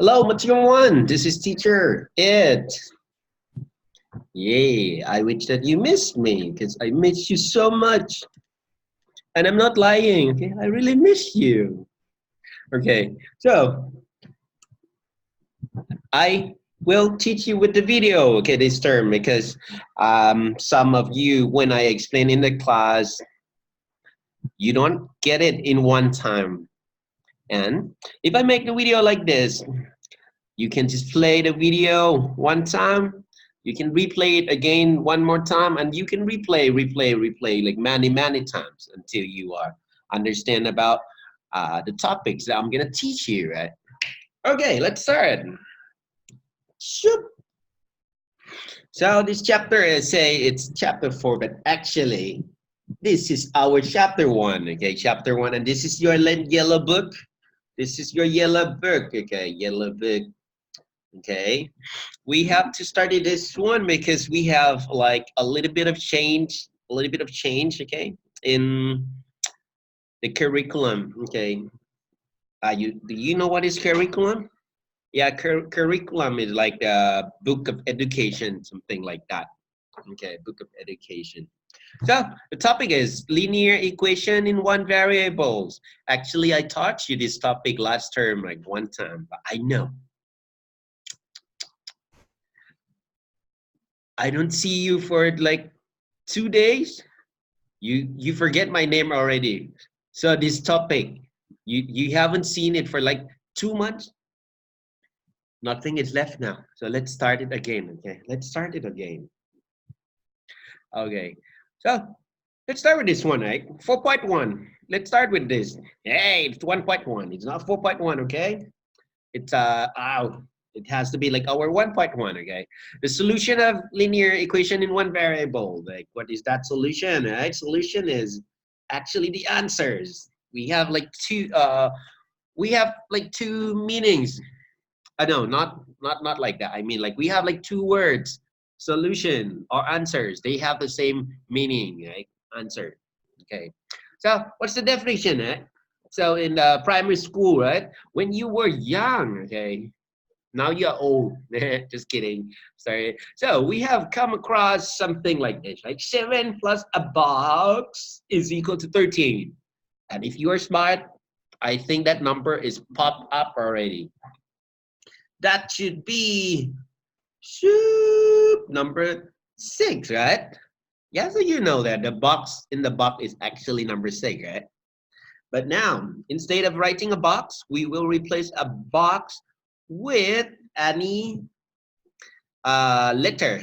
Hello, Material One. This is Teacher Ed. Yay, I wish that you missed me because I miss you so much. And I'm not lying, okay? I really miss you. Okay, so I will teach you with the video, okay, this term because some of you, when I explain in the class, you don't get it in one time. And if I make the video like this, you can just play the video one time. You can replay it again one more time, and you can replay like many times until you are understand about the topics that I'm gonna teach you, right? Okay, let's start. Shoop. So this chapter is say it's chapter 4, but actually this is our chapter 1. Okay, chapter 1, and this is your yellow book. This is your yellow book. Okay, yellow book. Okay, we have to study this one because we have like a little bit of change, okay, in the curriculum. Okay, do you know what is curriculum? Yeah, curriculum is like a book of education, something like that. Okay, book of education. So the topic is linear equation in one variables. Actually, I taught you this topic last term like one time, but I know I don't see you for like 2 days. You forget my name already. So this topic, you haven't seen it for like 2 months. Nothing is left now. So let's start it again. Okay, let's start it again. Okay, so let's start with this one, right? 4.1. Let's start with this. Hey, it's 1.1. It's not 4.1. Okay, it's it has to be like our 1.1. Okay, the solution of linear equation in one variable. Like, what is that solution? Right, solution is actually the answers. We have like two meanings. No, not like that. I mean, like, we have like two words, solution or answers. They have the same meaning, right? Answer. Okay, so what's the definition, right? So in the primary school, right, when you were young, okay, now you're old. Just kidding. Sorry. So we have come across something like this, right? 7 plus a box is equal to 13. And if you are smart, I think that number is popped up already. That should be number 6, right? Yeah, so you know that the box in the box is actually number 6, right? But now, instead of writing a box, we will replace a box with any letter.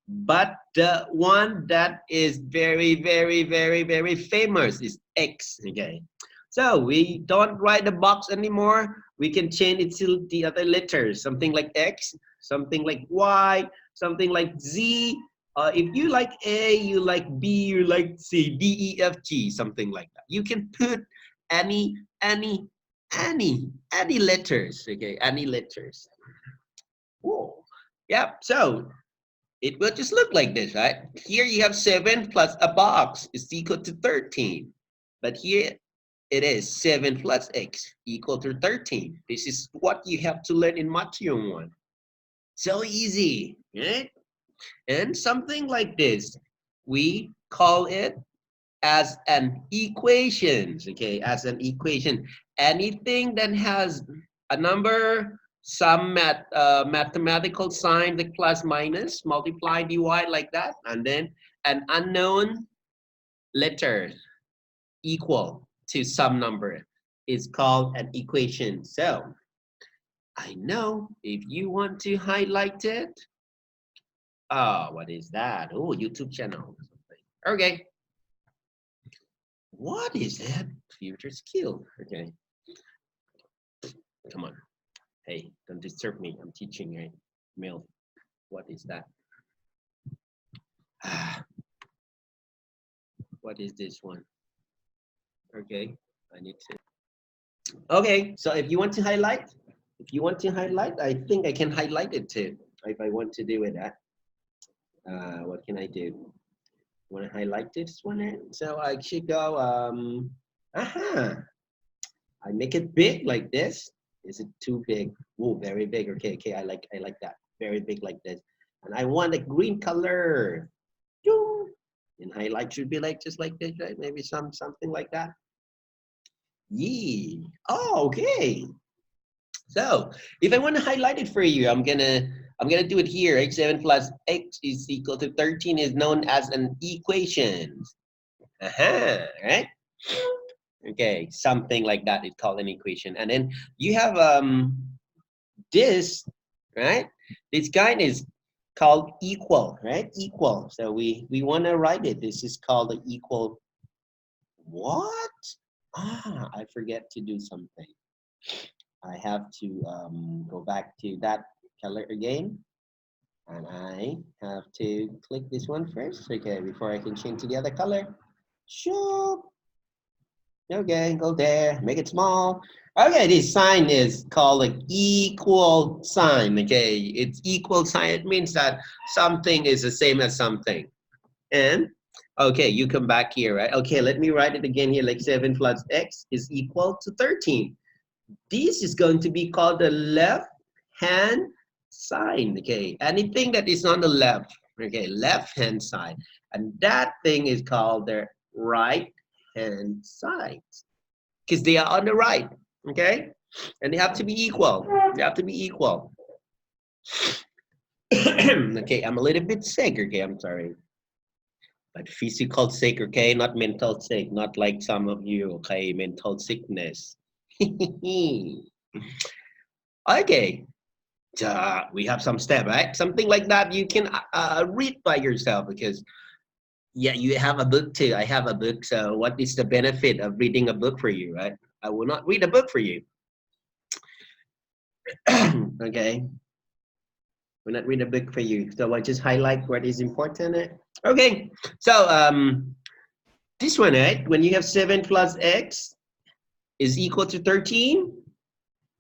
But the one that is very famous is X. Okay, so we don't write the box anymore. We can change it to the other letters, something like X, something like Y, something like Z. If you like A, you like B, you like C, D, E, F, G, something like that. You can put any letters. Okay, any letters. Whoa. Yeah. So it will just look like this, right? Here you have 7 plus a box is equal to 13. But here it is 7 plus x equal to 13. This is what you have to learn in Module 1. So easy, right? And something like this, we call it as an equation, okay? As an equation. Anything that has a number, some mathematical sign like plus, minus, multiply, divide, like that, and then an unknown letter equal to some number is called an equation. So I know if you want to highlight it, what is that? Oh, YouTube channel. Okay. What is that? Future skill. Okay. Come on. Hey, don't disturb me. I'm teaching, right? Mail. What is that? What is this one? Okay, I need to. Okay, so if you want to highlight, I think I can highlight it too. If I want to do it, what can I do? Want to highlight this one? So I should go. I make it big like this. Is it too big? Oh, very big. Okay, okay, I like that. Very big like this. And I want a green color. And highlight should be like just like this, right? Maybe something like that. Yee. Oh, okay. So if I want to highlight it for you, I'm gonna do it here. X7 plus X is equal to 13 is known as an equation. Right? Okay, something like that is called an equation. And then you have this, right? This kind is called equal, right? Equal. So we want to write it. This is called the equal. What? I forget to do something. I have to go back to that color again. And I have to click this one first, okay, before I can change to the other color. Sure. Okay, go there, make it small. Okay, this sign is called an equal sign, okay? It's equal sign, it means that something is the same as something. And, okay, you come back here, right? Okay, let me write it again here, like 7 plus X is equal to 13. This is going to be called the left-hand side, okay? Anything that is on the left, okay, left-hand side. And that thing is called the right-hand side because they are on the right, okay? And they have to be equal. They have to be equal. Okay, I'm a little bit sick, okay? I'm sorry. But physical sick, okay? Not mental sick, not like some of you, okay? Mental sickness. Okay, we have some step, right? Something like that you can read by yourself because, yeah, you have a book too. I have a book. So what is the benefit of reading a book for you, right? I will not read a book for you. Okay, will not read a book for you. So I just highlight what is important. Okay, so this one, right? When you have 7 plus X is equal to 13.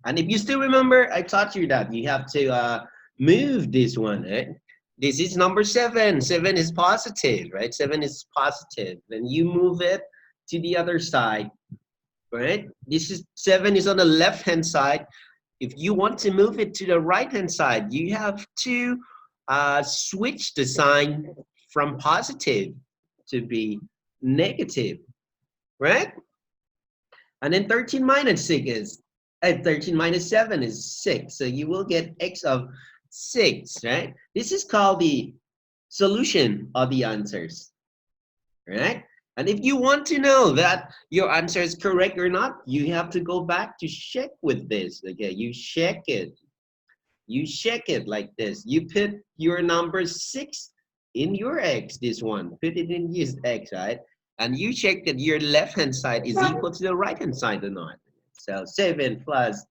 And if you still remember, I taught you that you have to move this one, right? This is number 7. 7 is positive, right? 7 is positive. Then you move it to the other side, right? This is 7 is on the left-hand side. If you want to move it to the right-hand side, you have to switch the sign from positive to be negative, right? And then 13 minus 6 is 13 minus 7 is 6. So you will get X of 6, right? This is called the solution of the answers, right? And if you want to know that your answer is correct or not, you have to go back to check with this, okay? You check it. You check it like this. You put your number 6 in your X, this one. Put it in this X, right? And you check that your left-hand side is equal to the right-hand side or not. So 7 plus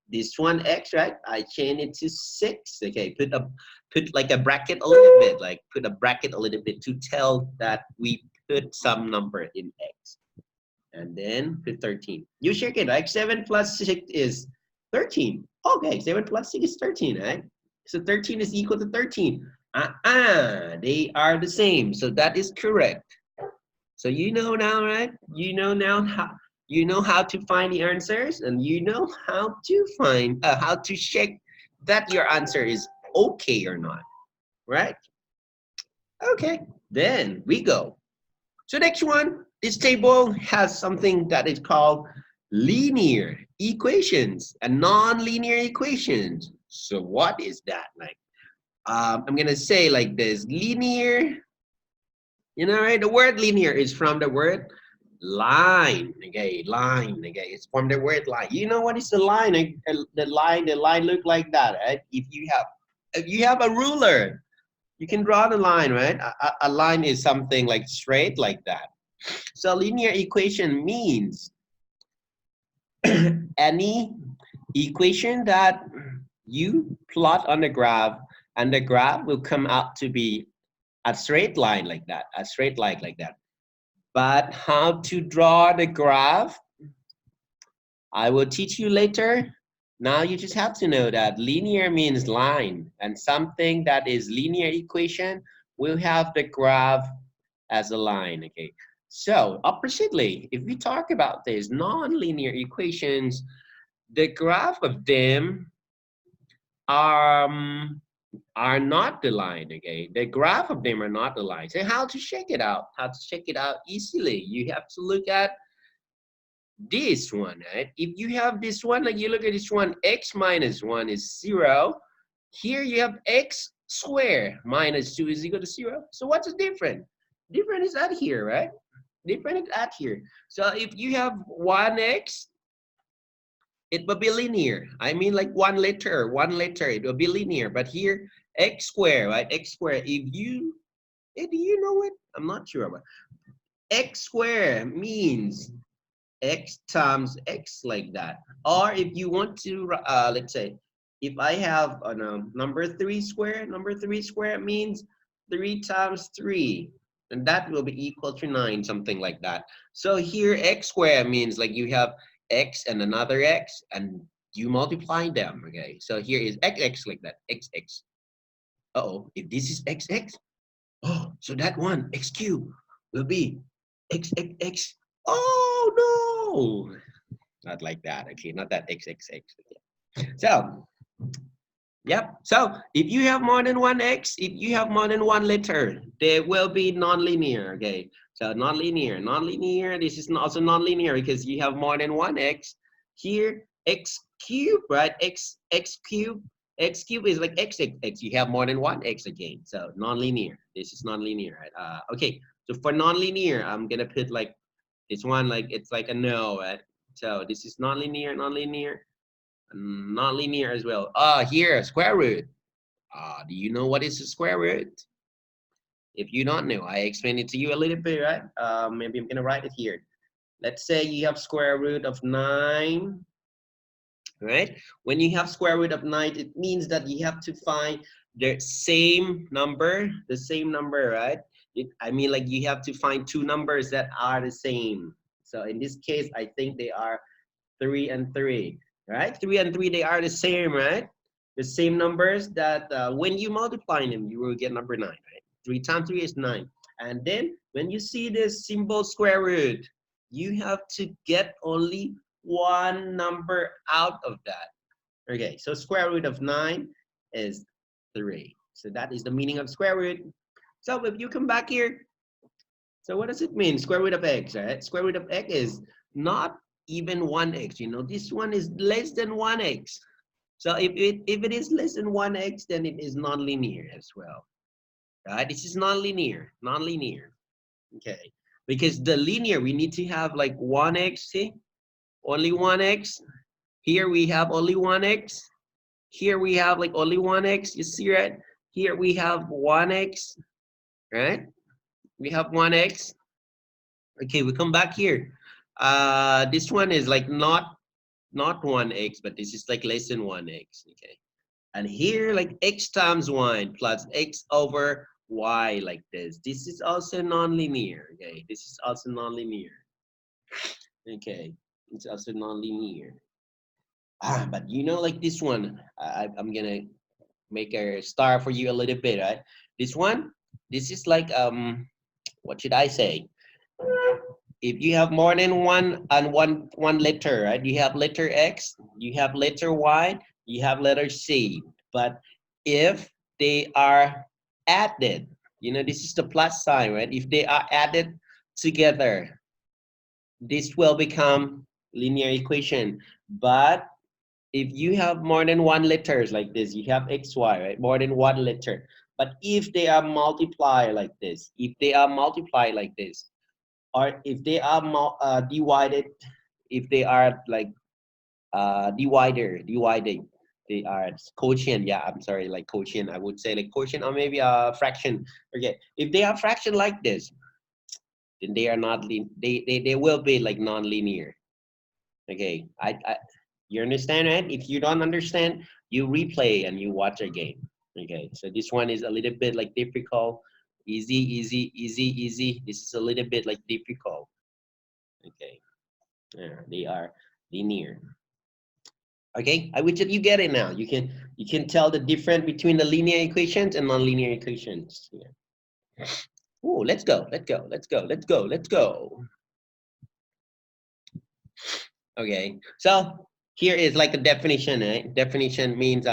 this one X, right? I change it to 6. Okay, put like a bracket a little bit, like put a bracket a little bit to tell that we put some number in X. And then put 13. You check it, right? 7 plus 6 is 13. Okay, 7 plus 6 is 13, right? So 13 is equal to 13. They are the same. So that is correct. So you know now, right? You know now how to find the answers, and you know how to find how to check that your answer is okay or not, right? Okay, then we go. So next one, this table has something that is called linear equations and non-linear equations. So what is that like? I'm gonna say like this: linear. You know, right? The word linear is from the word line. Okay, line. Okay, it's from the word line. You know what is the line? The line look like that, right? If you have a ruler, you can draw the line, right? A line is something like straight like that. So linear equation means any equation that you plot on the graph, and the graph will come out to be a straight line like that, a straight line like that. But how to draw the graph, I will teach you later. Now you just have to know that linear means line, and something that is linear equation will have the graph as a line, okay? So oppositely, if we talk about this non-linear equations, the graph of them are not the line, okay? The graph of them are not the line. So how to check it out? How to check it out easily? You have to look at this one, right? If you have this one, like you look at this one, x minus 1 is 0. Here you have x squared minus 2 is equal to 0. So what's the difference? Difference is at here, right? Difference is at here. So if you have 1x, it will be linear. I mean like one letter, it will be linear. But here, x squared, right? X squared, do you know it? I'm not sure, but x squared means x times x like that. Or if you want to, let's say, if I have number 3 squared, number 3 squared means 3 times 3. And that will be equal to 9, something like that. So here x squared means like you have x and another x and you multiply them, okay? So here is x like that, x. Uh-oh, if this is x, oh, so that one, x cubed, will be x. Oh no! Not like that, okay? Not that x. So, yep. So if you have more than one x, if you have more than one letter, they will be nonlinear, okay? So nonlinear. This is also nonlinear because you have more than one x. Here, x cubed, right? X cubed. X cubed is like x. You have more than one x again. So nonlinear. This is nonlinear, right? Okay. So for nonlinear, I'm gonna put like this one, like it's like a no, right? So this is nonlinear as well. Here, square root. Do you know what is a square root? If you don't know, I explained it to you a little bit, right? Maybe I'm gonna write it here. Let's say you have square root of 9, right? When you have square root of 9, it means that you have to find the same number, right? I mean, like you have to find two numbers that are the same. So in this case, I think they are 3 and 3, right? 3 and 3, they are the same, right? The same numbers that when you multiply them, you will get number 9, right? 3 times 3 is 9. And then when you see this symbol square root, you have to get only one number out of that. Okay, so square root of 9 is 3. So that is the meaning of square root. So if you come back here, so what does it mean? Square root of x, right? Square root of x is not even 1x. You know, this one is less than 1x. So if it is less than 1x, then it is nonlinear as well. Right? This is nonlinear. Okay. Because the linear, we need to have like 1x, see? Only 1x. Here we have only 1x. Here we have like only 1x. You see, right? Here we have 1x, right? We have 1x. Okay, we come back here. This one is like not 1x, but this is like less than 1x, okay? And here, like x times 1 plus x over y like this. This is also nonlinear, okay? This is also nonlinear, okay? It's also nonlinear. But you know, like this one, I'm gonna make a star for you a little bit, right? This one, this is like, what should I say? If you have more than one letter, right? You have letter X, you have letter Y, you have letter C. But if they are added, you know, this is the plus sign, right? If they are added together, this will become linear equation. But if you have more than one letters like this, you have X, Y, right? More than one letter. But if they are multiplied like this, or if they are divided, if they are like dividing, they are quotient. Yeah, I'm sorry, like quotient. I would say like quotient or maybe a fraction. Okay, if they are fraction like this, then they are not they will be like non-linear. Okay, you understand, right? If you don't understand, you replay and you watch again. Okay, so this one is a little bit like difficult. Easy. This is a little bit like difficult. Okay, yeah, they are linear. Okay, I wish that you get it now. You can tell the difference between the linear equations and nonlinear equations. Yeah. Oh, let's go. Okay, so here is like a definition, right? Definition means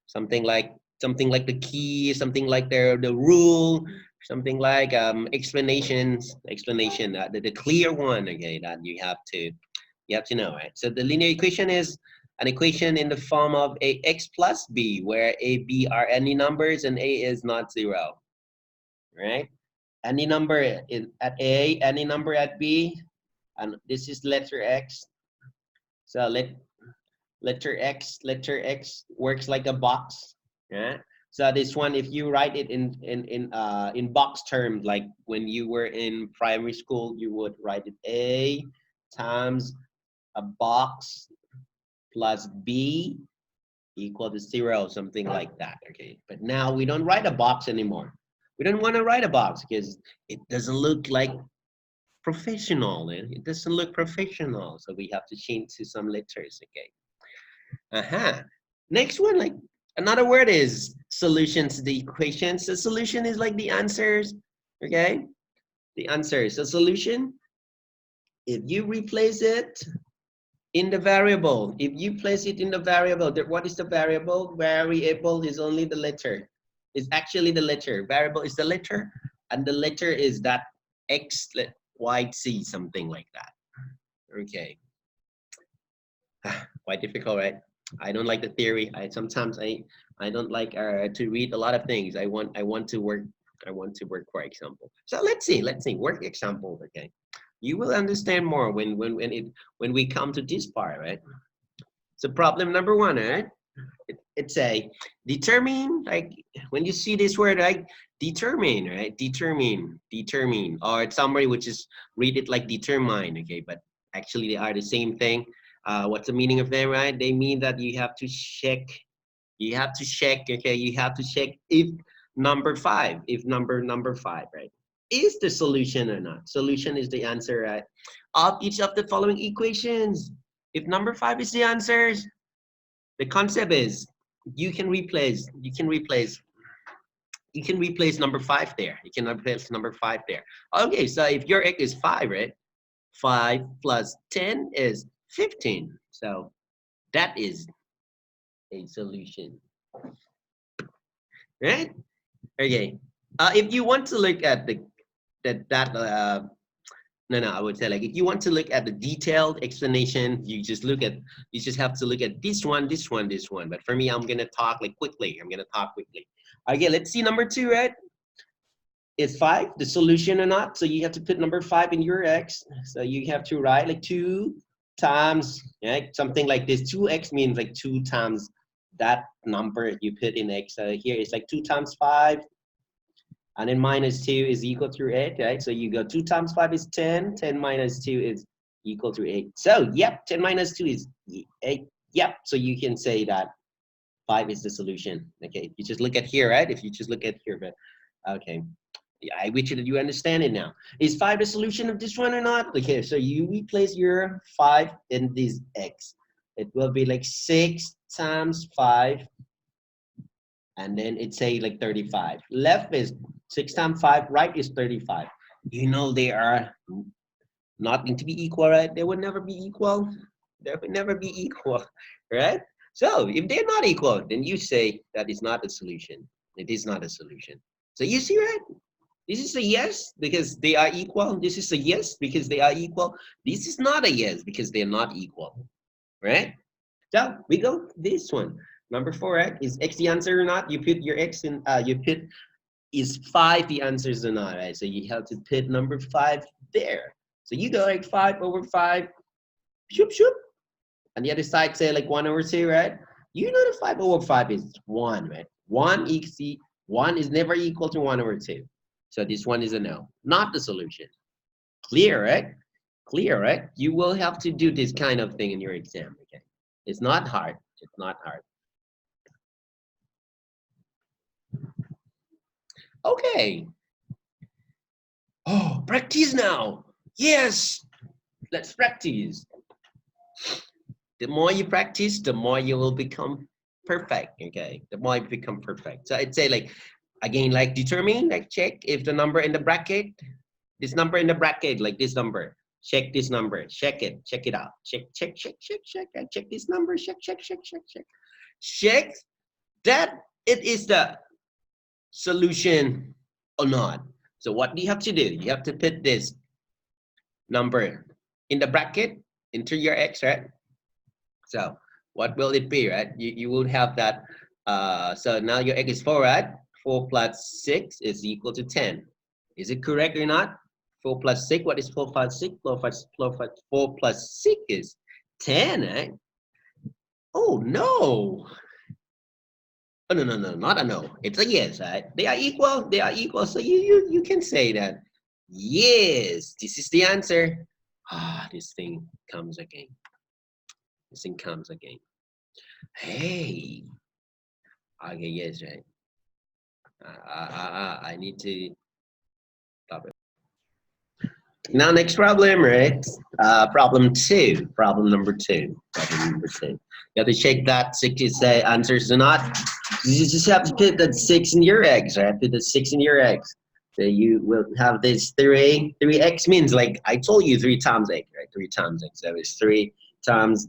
something like the key, something like the rule, something like explanation, the clear one, okay, that you have to know, right? So the linear equation is an equation in the form of a x plus b, where a, b are any numbers and a is not zero, right? Any number at a, any number at b, and this is letter x. So letter x works like a box, yeah. So this one, if you write it in box terms, like when you were in primary school, you would write it a times a box plus b equal to 0, something like that, okay? But now we don't write a box anymore. We don't want to write a box because it doesn't look like professional, it doesn't look professional, so we have to change to some letters, okay? Next one, like another word is solutions to the equations. The solution is like the answers, okay? The answers. The solution, if you replace it in the variable, if you place it in the variable, what is the variable? Variable is only the letter. It's actually the letter. Variable is the letter, and the letter is that x, y, z, something like that. Okay. Quite difficult, right? I don't like the theory. Sometimes I don't like to read a lot of things. I want to work. I want to work, for example. So let's see work example. Okay, you will understand more when we come to this part, right? So problem number 1, right? It's a determine, like when you see this word, like determine, right? Determine, or it's somebody which is read it like determine, okay? But actually they are the same thing. What's the meaning of them, right? They mean that you have to check, okay? You have to check if number 5, right, is the solution or not. Solution is the answer, right, of each of the following equations. If number 5 is the answers, the concept is you can replace number 5 there. You can replace number 5 there. Okay, so if your x is 5, right? 5 plus 10 is 15. So that is a solution, right? Okay. If you want to look at I would say, like, if you want to look at the detailed explanation, you just have to look at this one. But for me, I'm gonna talk like quickly. Okay, let's see number 2, right? Is 5 the solution or not? So you have to put number 5 in your x. So you have to write like 2 times, right? Something like this. 2x means like 2 times that number you put in x. So here it's like 2 times 5. And then minus 2 is equal to 8, right? So you go 2 times 5 is 10. 10 minus 2 is equal to 8. So, yep, 10 minus 2 is 8. Yep, so you can say that 5 is the solution. Okay, you just look at here, right? If you just look at here, but okay. Yeah, I wish that you understand it now. Is 5 the solution of this one or not? Okay, so you replace your 5 in this x. It will be like 6 times 5. And then it's say like 35. Left is 6 times 5, right is 35. You know they are not going to be equal, right? They would never be equal. They would never be equal, right? So if they're not equal, then you say that is not a solution. It is not a solution. So you see, right? This is a yes because they are equal. This is a yes because they are equal. This is not a yes because they're not equal, right? So we go this one. Number 4, right? Is x the answer or not? You put your x in, you put, is 5 the answers or not, right? So you have to put number 5 there. So you go like 5 over 5, shoop, shoop. And the other side say like 1 over 2, right? You know that 5 over 5 is 1, right? 1 is never equal to 1 over 2. So this one is a no, not the solution. Clear, right? Clear, right? You will have to do this kind of thing in your exam, okay? It's not hard. It's not hard. Okay. Oh, practice now. Yes, let's practice. The more you practice, the more you will become perfect, okay? The more you become perfect. So I'd say like, again, like determine, like check if the number in the bracket, this number in the bracket, like this number, Check this number. Check it. Check it out. Check this number. Check. Check that it is the solution or not. So what do you have to do? You have to put this number in the bracket, enter your x, right? So what will it be, right? You will have that. So now your x is 4, right? 4 plus 6 is equal to 10. Is it correct or not? 4 plus 6, what is 4 plus 6? 4 plus 6 is 10, right? Oh, no. Oh, no, not a no. It's a yes, right? They are equal. So you can say that, yes, this is the answer. This thing comes again. Hey. Okay, yes, right. I need to stop it. Now, next problem, right? Problem number two. You have to check that 6 is the answers or not. You just have to put that 6 in your eggs, right? Put the 6 in your eggs. So you will have this 3x means, like I told you, 3 times x, right? 3 times x. So it's 3 times.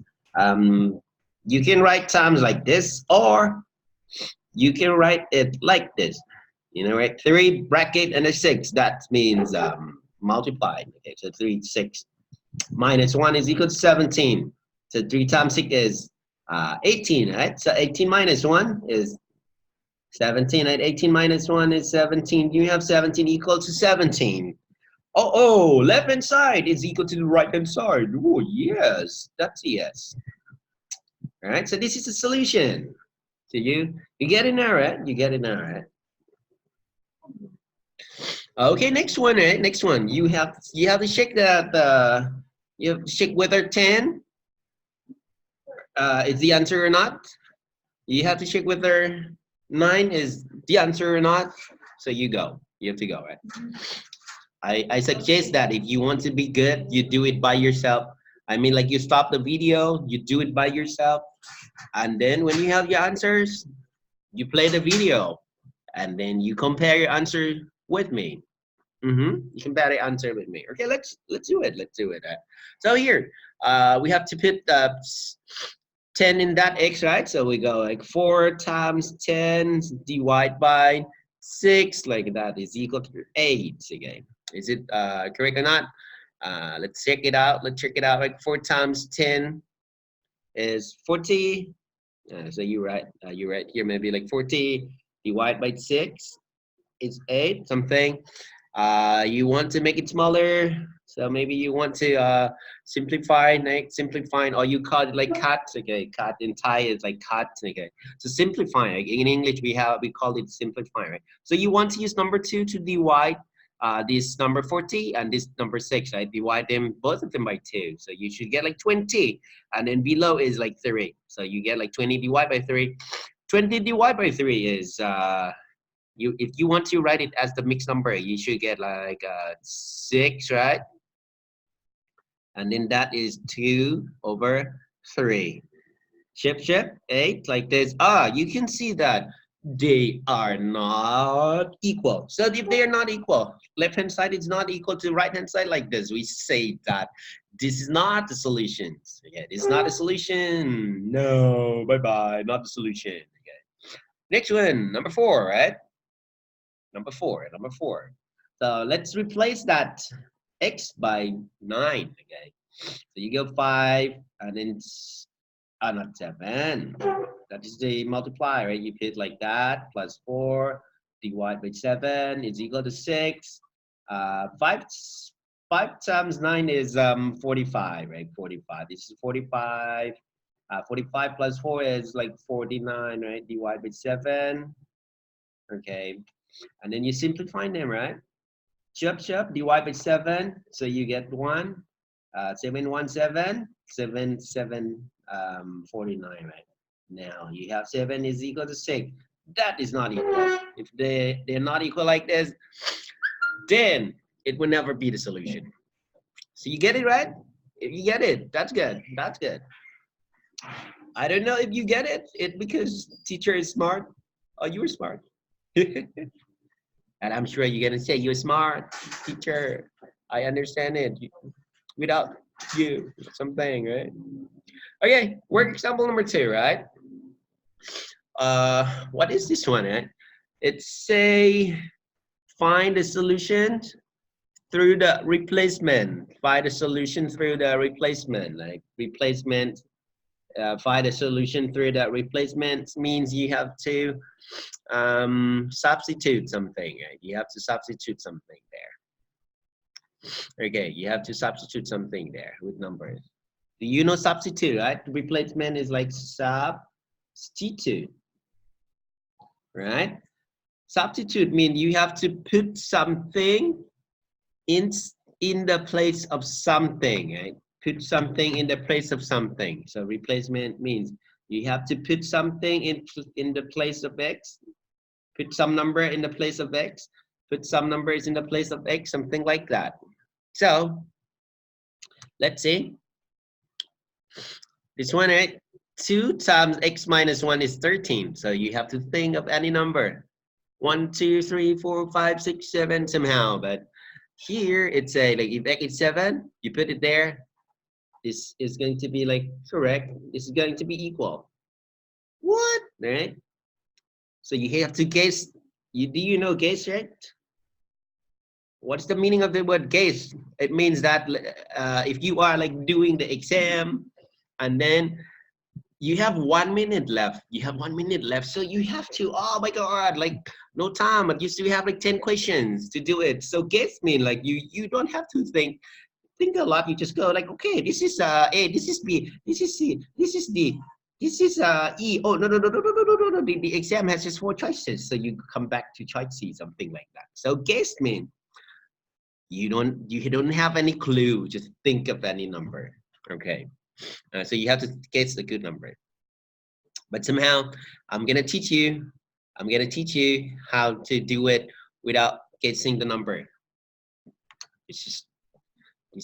You can write times like this, or you can write it like this. You know, right? 3 bracket and a 6. That means multiplied. Okay, so 3, 6 minus 1 is equal to 17. So 3 times 6 is 18, right? So 18 minus 1 is 17, right? 18 minus 1 is 17. You have 17 equal to 17. Oh, left hand side is equal to the right hand side. Oh, yes, that's a yes. All right, so this is the solution. So you get it now, right? You get it now, right? Okay, next one, right? Next one. You have to check that you have to check whether 10 is the answer or not. You have to check whether 9 is the answer or not. So you have to go, right? I suggest that if you want to be good, you do it by yourself. I mean, like, you stop the video, you do it by yourself, and then when you have your answers, you play the video, and then you compare your answer with me. You compare the answer with me. Okay, let's do it. So here, we have to put 10 in that x, right? So we go like 4 times 10 divide by 6, like that is equal to 8 again. Is it correct or not? Let's check it out. Like 4 times 10 is 40. So you're right here. Maybe like 40 divided by 6 is 8 something. You want to make it smaller, so maybe you want to simplify, or you call it like cut. Okay, cut in Thai is like cut. Okay, so simplify. In English we call it simplify, right? So you want to use number 2 to divide this number 40 and this number 6, right? Divide them, both of them, by 2. So you should get like 20, and then below is like 3. So you get like 20 divided by 3. 20 divided by 3 is if you want to write it as the mixed number, you should get like 6, right? And then that is 2 over 3. Chip, 8, like this. You can see that they are not equal. So if they are not equal, left hand side is not equal to right hand side like this, we say that this is not the solution. Okay, this is not a solution. No, bye-bye, not the solution. Okay. Next one, number 4, right? Number four. So let's replace that x by 9. Okay. So you go 5 and then not 7. That is the multiply, right? You put like that, plus 4 divided by 7 is equal to 6. 5 times 9 is 45, right? 45. This is 45. 45 plus 4 is like 49, right? Divided by 7. Okay. And then you simplify them, right? Chop, divide by 7. So you get 1. 7, 1, 7. 7, 7, 49, right? Now you have 7 is equal to 6. That is not equal. If they're not equal like this, then it will never be the solution. So you get it, right? If you get it, that's good. That's good. I don't know if you get it. It's because teacher is smart or you're smart. And I'm sure you're gonna say you're smart, teacher. I understand it. without you, something, right? Okay, work example number 2, right? What is this one, right? It's say find the solution through the replacement. Find the solution through the replacement, like replacement. Find a solution through the replacement means you have to substitute something, right? You have to substitute something there. Okay, you have to substitute something there with numbers. Do you know substitute, right? Replacement is like substitute, right? Substitute means you have to put something in the place of something, right? Put something in the place of something. So replacement means you have to put something in the place of x, put some number in the place of x, put some numbers in the place of x, something like that. So let's see. This one, right? 2 times x minus 1 is 13. So you have to think of any number. 1, 2, 3, 4, 5, 6, 7 somehow. But here it's a like if x is 7, you put it there. This is going to be like correct. This is going to be equal. What? Right? So you have to guess. Do you know guess, right? What's the meaning of the word guess? It means that if you are like doing the exam and then you have 1 minute left. You have 1 minute left. So you have to, oh my God, like no time. But you still have like 10 questions to do it. So guess mean like you don't have to think a lot. You just go like, okay, this is A, this is B, this is C, this is D, this is E. Oh, no. The exam has just 4 choices. So you come back to choice C, something like that. So guess mean you don't have any clue. Just think of any number. Okay. So you have to guess the good number. But somehow I'm gonna teach you how to do it without guessing the number. This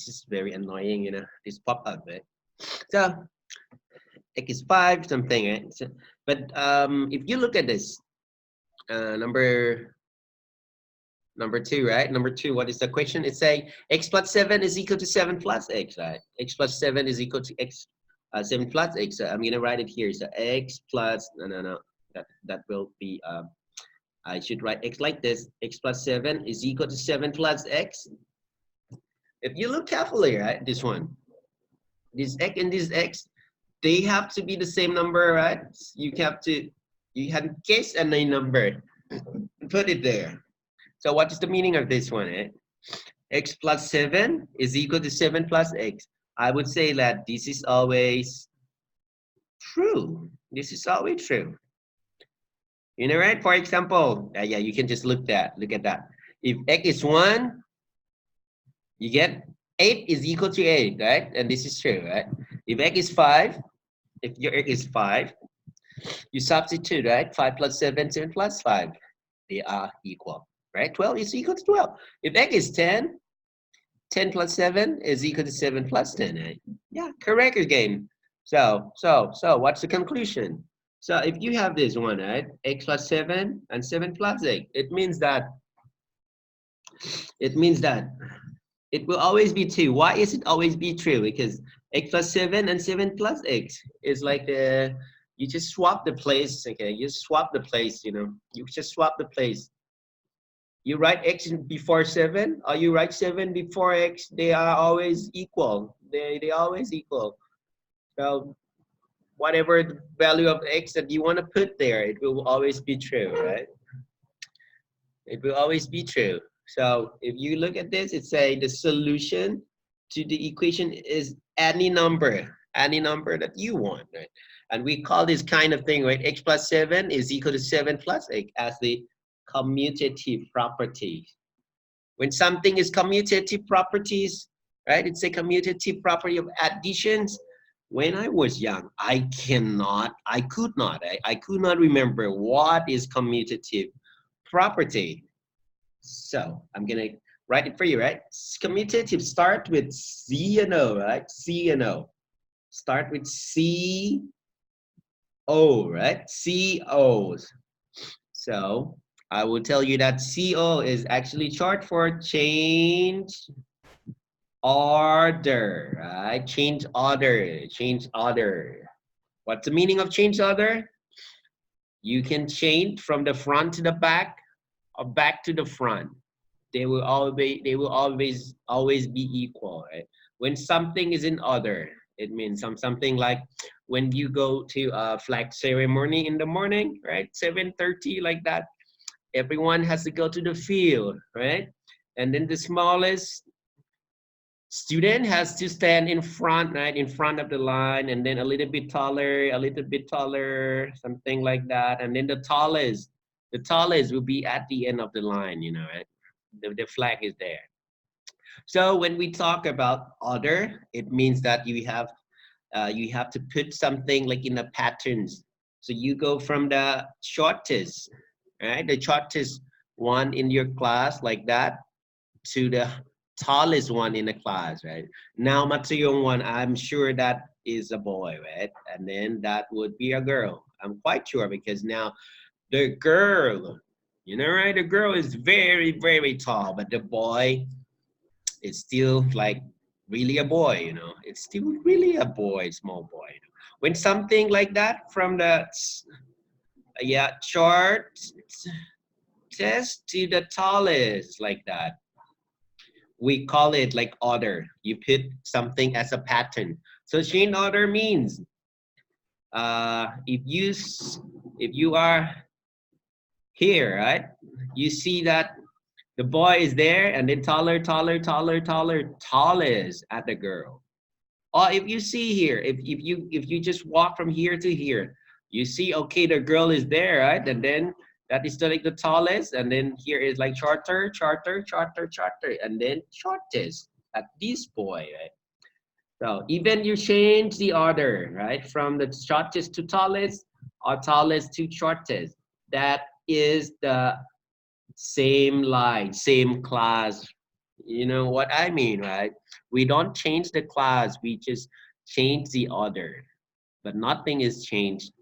is very annoying, you know, this pop up, right? So x is 5 something, right? So, but if you look at this number 2, right? Number 2, what is the question? It's saying x plus 7 is equal to 7 plus x, right? X plus 7 is equal to x 7 plus x. So I'm gonna write it here. So x plus no. That will be I should write x like this. X plus 7 is equal to 7 plus x. If you look carefully, right? This one, this x and this x, they have to be the same number, right? You have to guess any number, put it there. So what is the meaning of this one? X plus 7 is equal to 7 plus x. I would say that this is always true. This is always true. You know, right? For example, yeah, you can just look at that. If x is 1, you get 8 is equal to 8, right? And this is true, right? If x is 5, if your x is 5, you substitute, right? 5 plus 7, 7 plus 5. They are equal, right? 12 is equal to 12. If x is 10, 10 plus 7 is equal to 7 plus 10, right? Yeah, correct again. So what's the conclusion? So if you have this one, right? X plus 7 and 7 plus x, it means that it will always be 2. Why is it always be true? Because x plus 7 and 7 plus x is like you just swap the place, okay? You swap the place, you know? You just swap the place. You write x before 7 or you write 7 before x, they are always equal. They always equal. So whatever the value of x that you want to put there, it will always be true, right? It will always be true. So if you look at this, it say the solution to the equation is any number that you want, right? And we call this kind of thing, right? X plus 7 is equal to 7 plus x as the commutative property. When something is commutative properties, right? It's a commutative property of additions. When I was young, I could not remember what is commutative property. So I'm gonna write it for you, right? Commutative start with C and O, right? C and O. Start with C, O, right? COs. So I will tell you that CO is actually short for change order, right? Change order, change order. What's the meaning of change order? You can change from the front to the back or back to the front. They will always be equal, right? When something is in order, it means something like when you go to a flag ceremony in the morning, right? 7:30 like that. Everyone has to go to the field, right? And then the smallest student has to stand in front, right? In front of the line, and then a little bit taller, something like that. And then the tallest will be at the end of the line, right? The flag is there. So when we talk about order, it means that you have to put something like in a patterns. So you go from the shortest, right? The shortest one in your class like that to the tallest one in the class, right? Now Matsuyong one, I'm sure that is a boy, right? And then that would be a girl. I'm quite sure because now the girl, right? The girl is very, very tall, but the boy is still like really a boy, It's still really a boy, small boy. When something like that from the short test to the tallest like that, we call it like order. You put something as a pattern. So chain order means if you are here, right? You see that the boy is there and then taller, taller, taller, taller, tallest at the girl. Or if you see here, if you just walk from here to here, you see okay the girl is there, right? And then that is still like the tallest, and then here is like shorter, shorter, shorter, shorter, and then shortest at this boy, right? So even you change the order, right? From the shortest to tallest or tallest to shortest, that is the same line, same class. You know what I mean, right? We don't change the class, we just change the order. But nothing is changed.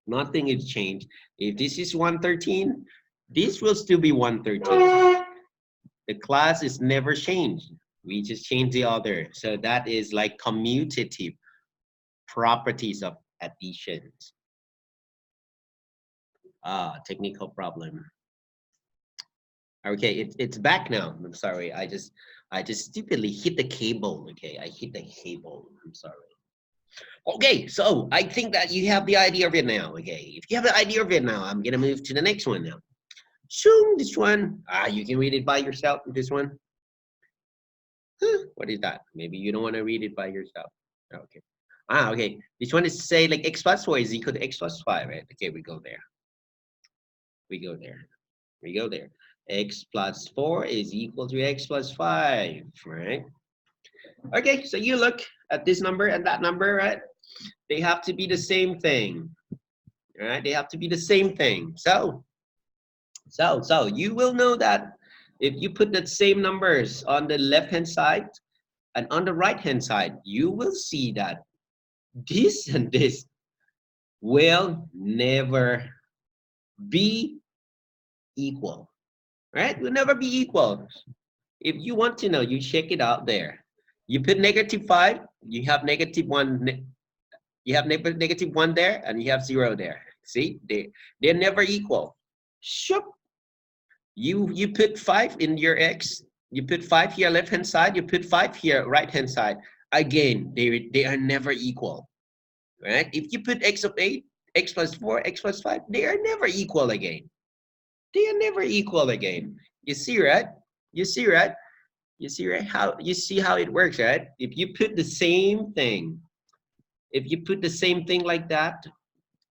Nothing is changed. If this is 113, this will still be 113. The class is never changed. We just change the order. So that is like commutative properties of additions. Technical problem. Okay, it's back now. I'm sorry. I just stupidly hit the cable. Okay, I hit the cable. I'm sorry. Okay, so I think that you have the idea of it now. Okay, if you have the idea of it now, I'm gonna move to the next one now. So this one, you can read it by yourself. This one, what is that? Maybe you don't want to read it by yourself. Okay. Okay. This one is say like x plus 4 is equal to x plus 5, right? Okay, we go there. We go there. We go there. X plus 4 is equal to x plus 5, right? Okay, so you look at this number and that number, right? They have to be the same thing, right? They have to be the same thing. So you will know that if you put the same numbers on the left-hand side and on the right-hand side, you will see that this and this will never be equal, right? Will never be equal. If you want to know, you check it out there. You put -5, you have -1, you have -1 there, and you have 0 there. See, they're never equal. Shoop. You put 5 in your x, you put 5 here left hand side, you put 5 here right hand side. Again, they are never equal, right? If you put x of 8, x plus 4, x plus 5, they are never equal again. They are never equal again. You see, right? You see, right? You see, right? You see how it works, right? If you put the same thing, if you put the same thing like that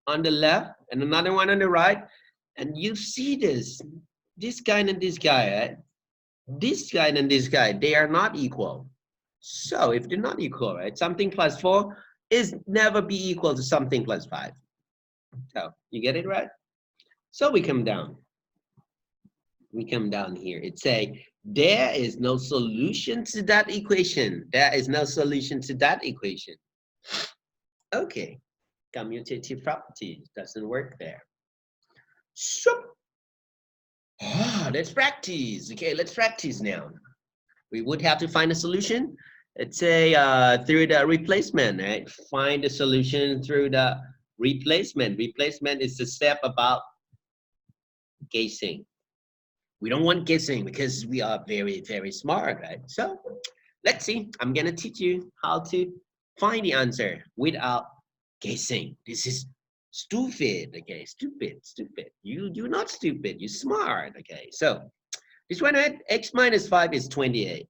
on the left and another one on the right, and you see this guy and this guy, right? This guy and this guy, they are not equal. So if they're not equal, right? Something plus 4 is never be equal to something plus 5. So you get it, right? So we come down. We come down here. It say there is no solution to that equation. There is no solution to that equation. Okay, commutative property doesn't work there. So let's practice. Okay, let's practice now. we would have to find a solution. Let's say through the replacement, right? Find the solution through the replacement. Replacement is the step about guessing. We don't want guessing because we are very, very smart, right? So let's see. I'm gonna teach you how to find the answer without guessing. This is stupid, okay? Stupid. You're not stupid. You're smart, okay? So this one, right? X minus 5 is 28.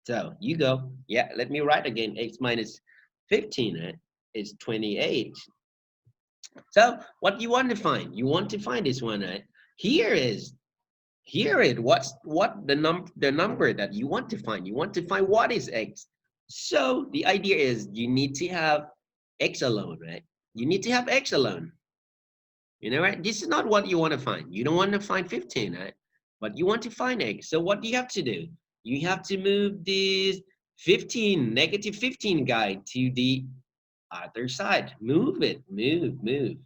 So you go. Yeah, let me write again. X minus 15, right, is 28. So what you want to find? You want to find this one, right? Here it. What's the number that you want to find? You want to find what is X. So the idea is you need to have X alone, right? You need to have X alone. You know, right? This is not what you want to find. You don't want to find 15, right? But you want to find X. So what do you have to do? You have to move this 15, negative 15 guy to the other side. Move it, move.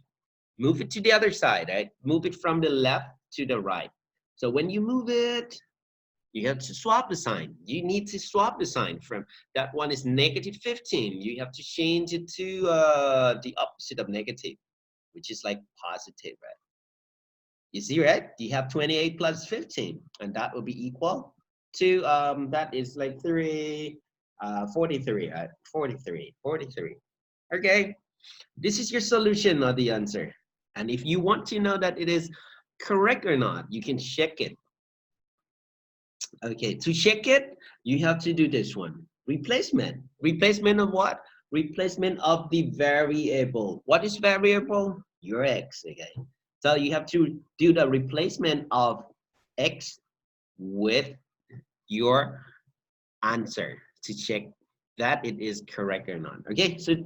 Move it to the other side, right? Move it from the left to the right. So when you move it, you have to swap the sign. You need to swap the sign from that one is negative 15. You have to change it to the opposite of negative, which is like positive, right? You see, right? You have 28 plus 15, and that will be equal to, that is like 43, right? 43. Okay, this is your solution, not the answer. And if you want to know that it is correct or not, you can check it. Okay, to check it, you have to do this one. Replacement. Replacement of what? Replacement of the variable. What is variable? Your X, okay. So you have to do the replacement of X with your answer to check that it is correct or not. Okay, so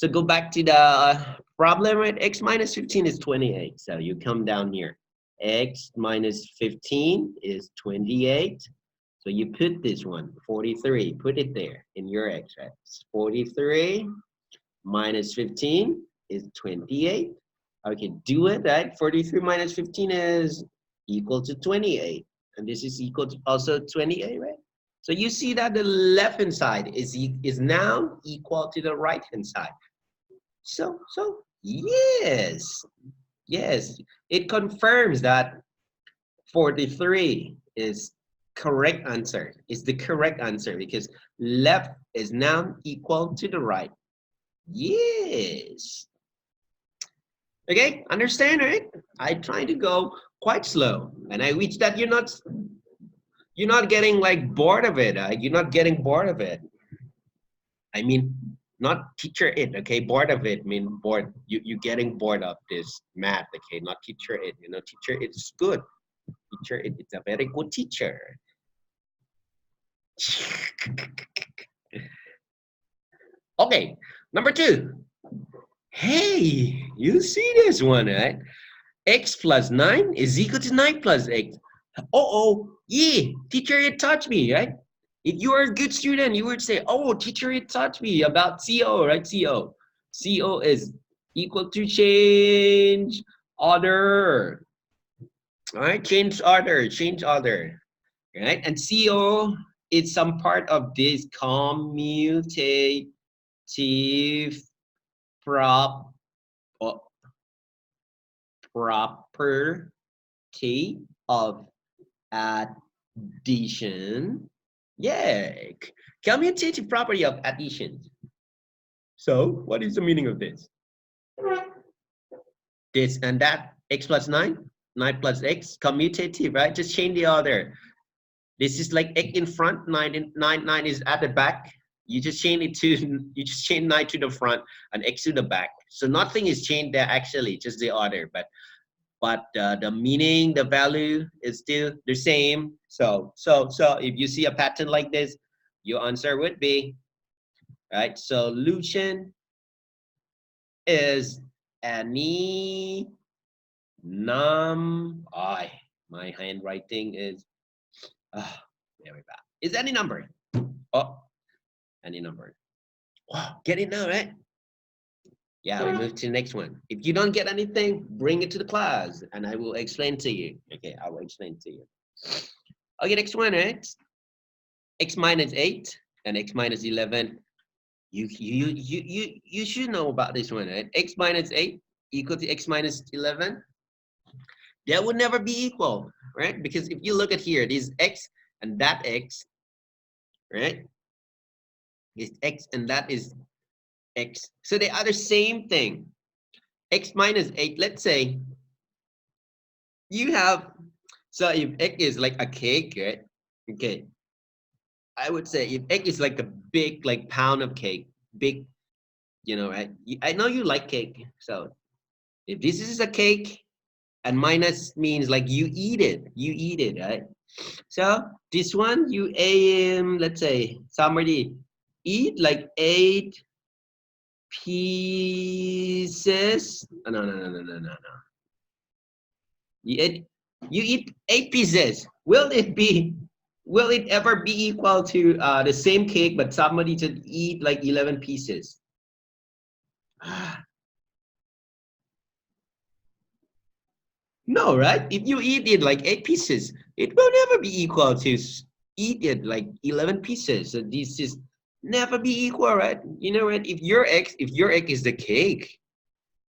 go back to the problem, right? X minus 15 is 28. So you come down here. X minus 15 is 28. So you put this one, 43, put it there in your X, right? 43 minus 15 is 28. Okay, do it, right? 43 minus 15 is equal to 28. And this is equal to also 28, right? So you see that the left-hand side is now equal to the right-hand side. So yes, it confirms that 43 is correct answer. It's the correct answer because left is now equal to the right. Yes. Okay, understand, right? I try to go quite slow, and I wish that you're not getting like bored of it. You're not getting bored of it. I mean, not teacher it, okay? Bored of it, mean bored. You getting bored of this math, okay? Not teacher it. You know, teacher it's good. Teacher it, it's a very good teacher. Okay, number 2. Hey, you see this one, right? X plus 9 is equal to 9 plus X. Yeah, teacher, it taught me, right? If you are a good student, you would say, oh, teacher, it taught me about CO, right? CO. CO is equal to change order. All right, change order. Right? And CO is some part of this commutative property of addition. Yeah, commutative property of addition. So what is the meaning of this? This and that, X plus 9, 9 plus X, commutative, right? Just change the order. This is like X in front, 9 is at the back. You just change 9 to the front and X to the back. So nothing is changed there actually, just the order. But the meaning, the value is still the same. So if you see a pattern like this, your answer would be, right? Solution is any my handwriting is very bad. Is any number. Oh, any number. Wow, get it now, right? Yeah, we move to the next one. If you don't get anything, bring it to the class and I will explain to you. Okay, I will explain to you. Okay, next one, right? x minus 8 and x minus 11. You should know about this one, right? X minus 8 equal to x minus 11. That would never be equal, right? Because if you look at here, this x and that x, right? Is x and that is x. So they are the same thing. X minus 8, let's say you have, so if x is like a cake, right? Okay. I would say if egg is like a big like pound of cake, big, you know, right? I know you like cake. So if this is a cake and minus means like you eat it, right? So this one you let's say somebody eat like 8 pieces. No. You eat 8 pieces. Will it ever be equal to the same cake, but somebody to eat like 11 pieces? No, right? If you eat it like 8 pieces, it will never be equal to eat it like 11 pieces. So this is never be equal, right? You know, right? If your egg is the cake,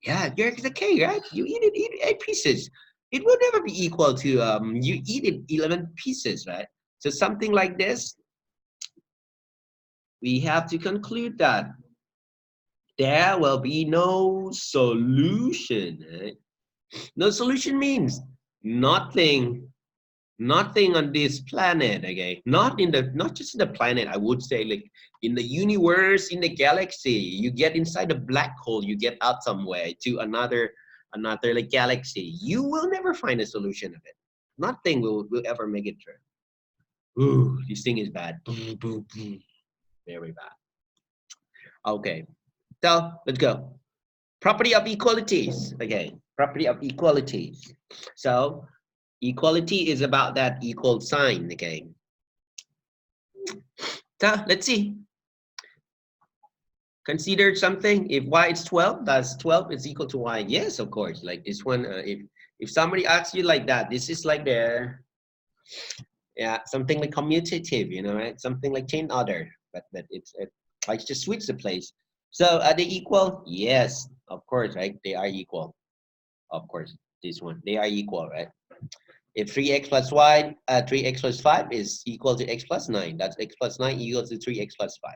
yeah, your egg is the cake, right? You eat 8 pieces. It will never be equal to you eat it 11 pieces, right? So something like this, we have to conclude that there will be no solution, right? No solution means nothing on this planet, okay? Not just in the planet, I would say, like in the universe, in the galaxy. You get inside a black hole, you get out somewhere to another like galaxy. You will never find a solution of it. Nothing will ever make it through. Ooh, this thing is bad. Very bad. Okay, so let's go. Property of equalities. Okay, property of equalities. So equality is about that equal sign. Okay, so let's see. Consider something. If y is 12, does 12 is equal to y? Yes, of course. Like this one, if somebody asks you like that, this is like the, yeah, something like commutative, you know, right? Something like chain order, but it likes to switch the place. So are they equal? Yes, of course, right? They are equal. Of course, this one, they are equal, right? If 3x plus y, 3x plus 5 is equal to x plus 9, that's x plus 9 equals to 3x plus 5.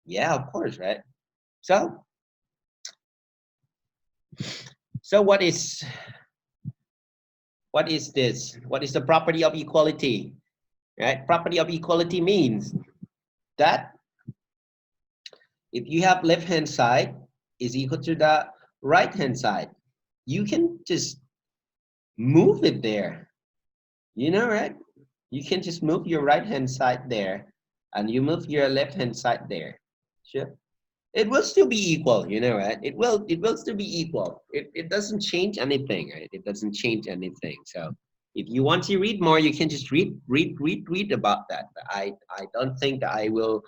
Yeah, of course, right? So what is this? What is the property of equality? Right? Property of equality means that if you have left hand side is equal to the right hand side, you can just move it there. You know, right? You can just move your right hand side there and you move your left hand side there. Sure. It will still be equal, you know, right? It will still be equal. It doesn't change anything, right? It doesn't change anything. So if you want to read more, you can just read about that. But I don't think that I will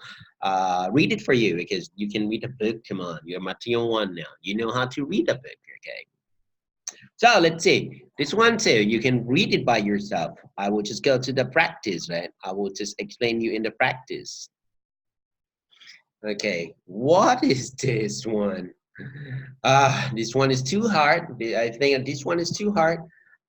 read it for you because you can read a book. Come on, you're material 1 now. You know how to read a book, okay? So let's see. This one too, you can read it by yourself. I will just go to the practice, right? I will just explain you in the practice. Okay, what is this one? This one is too hard. I think this one is too hard.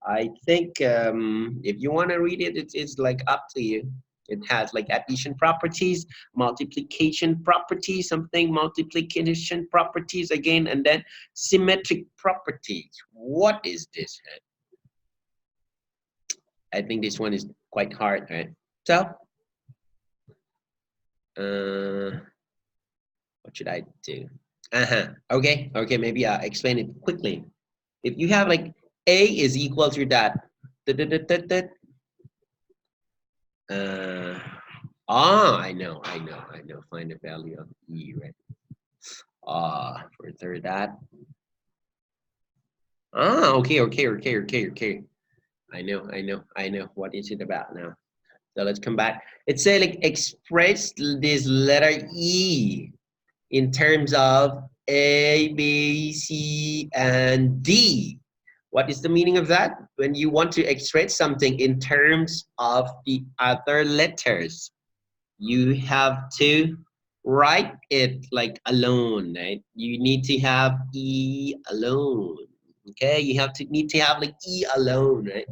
I think if you want to read it, it's like up to you. It has like addition properties, multiplication properties, something multiplication properties again, and then symmetric properties. What is this? I think this one is quite hard, right? So, what should I do? Okay, maybe I'll explain it quickly. If you have like A is equal to that, I know. Find the value of E, right? Further that. Okay. I know. What is it about now? So let's come back. It say like express this letter E in terms of A, B, C, and D. What is the meaning of that? When you want to express something in terms of the other letters, you have to write it like alone, right? You need to have E alone. Okay, you need to have like E alone, right?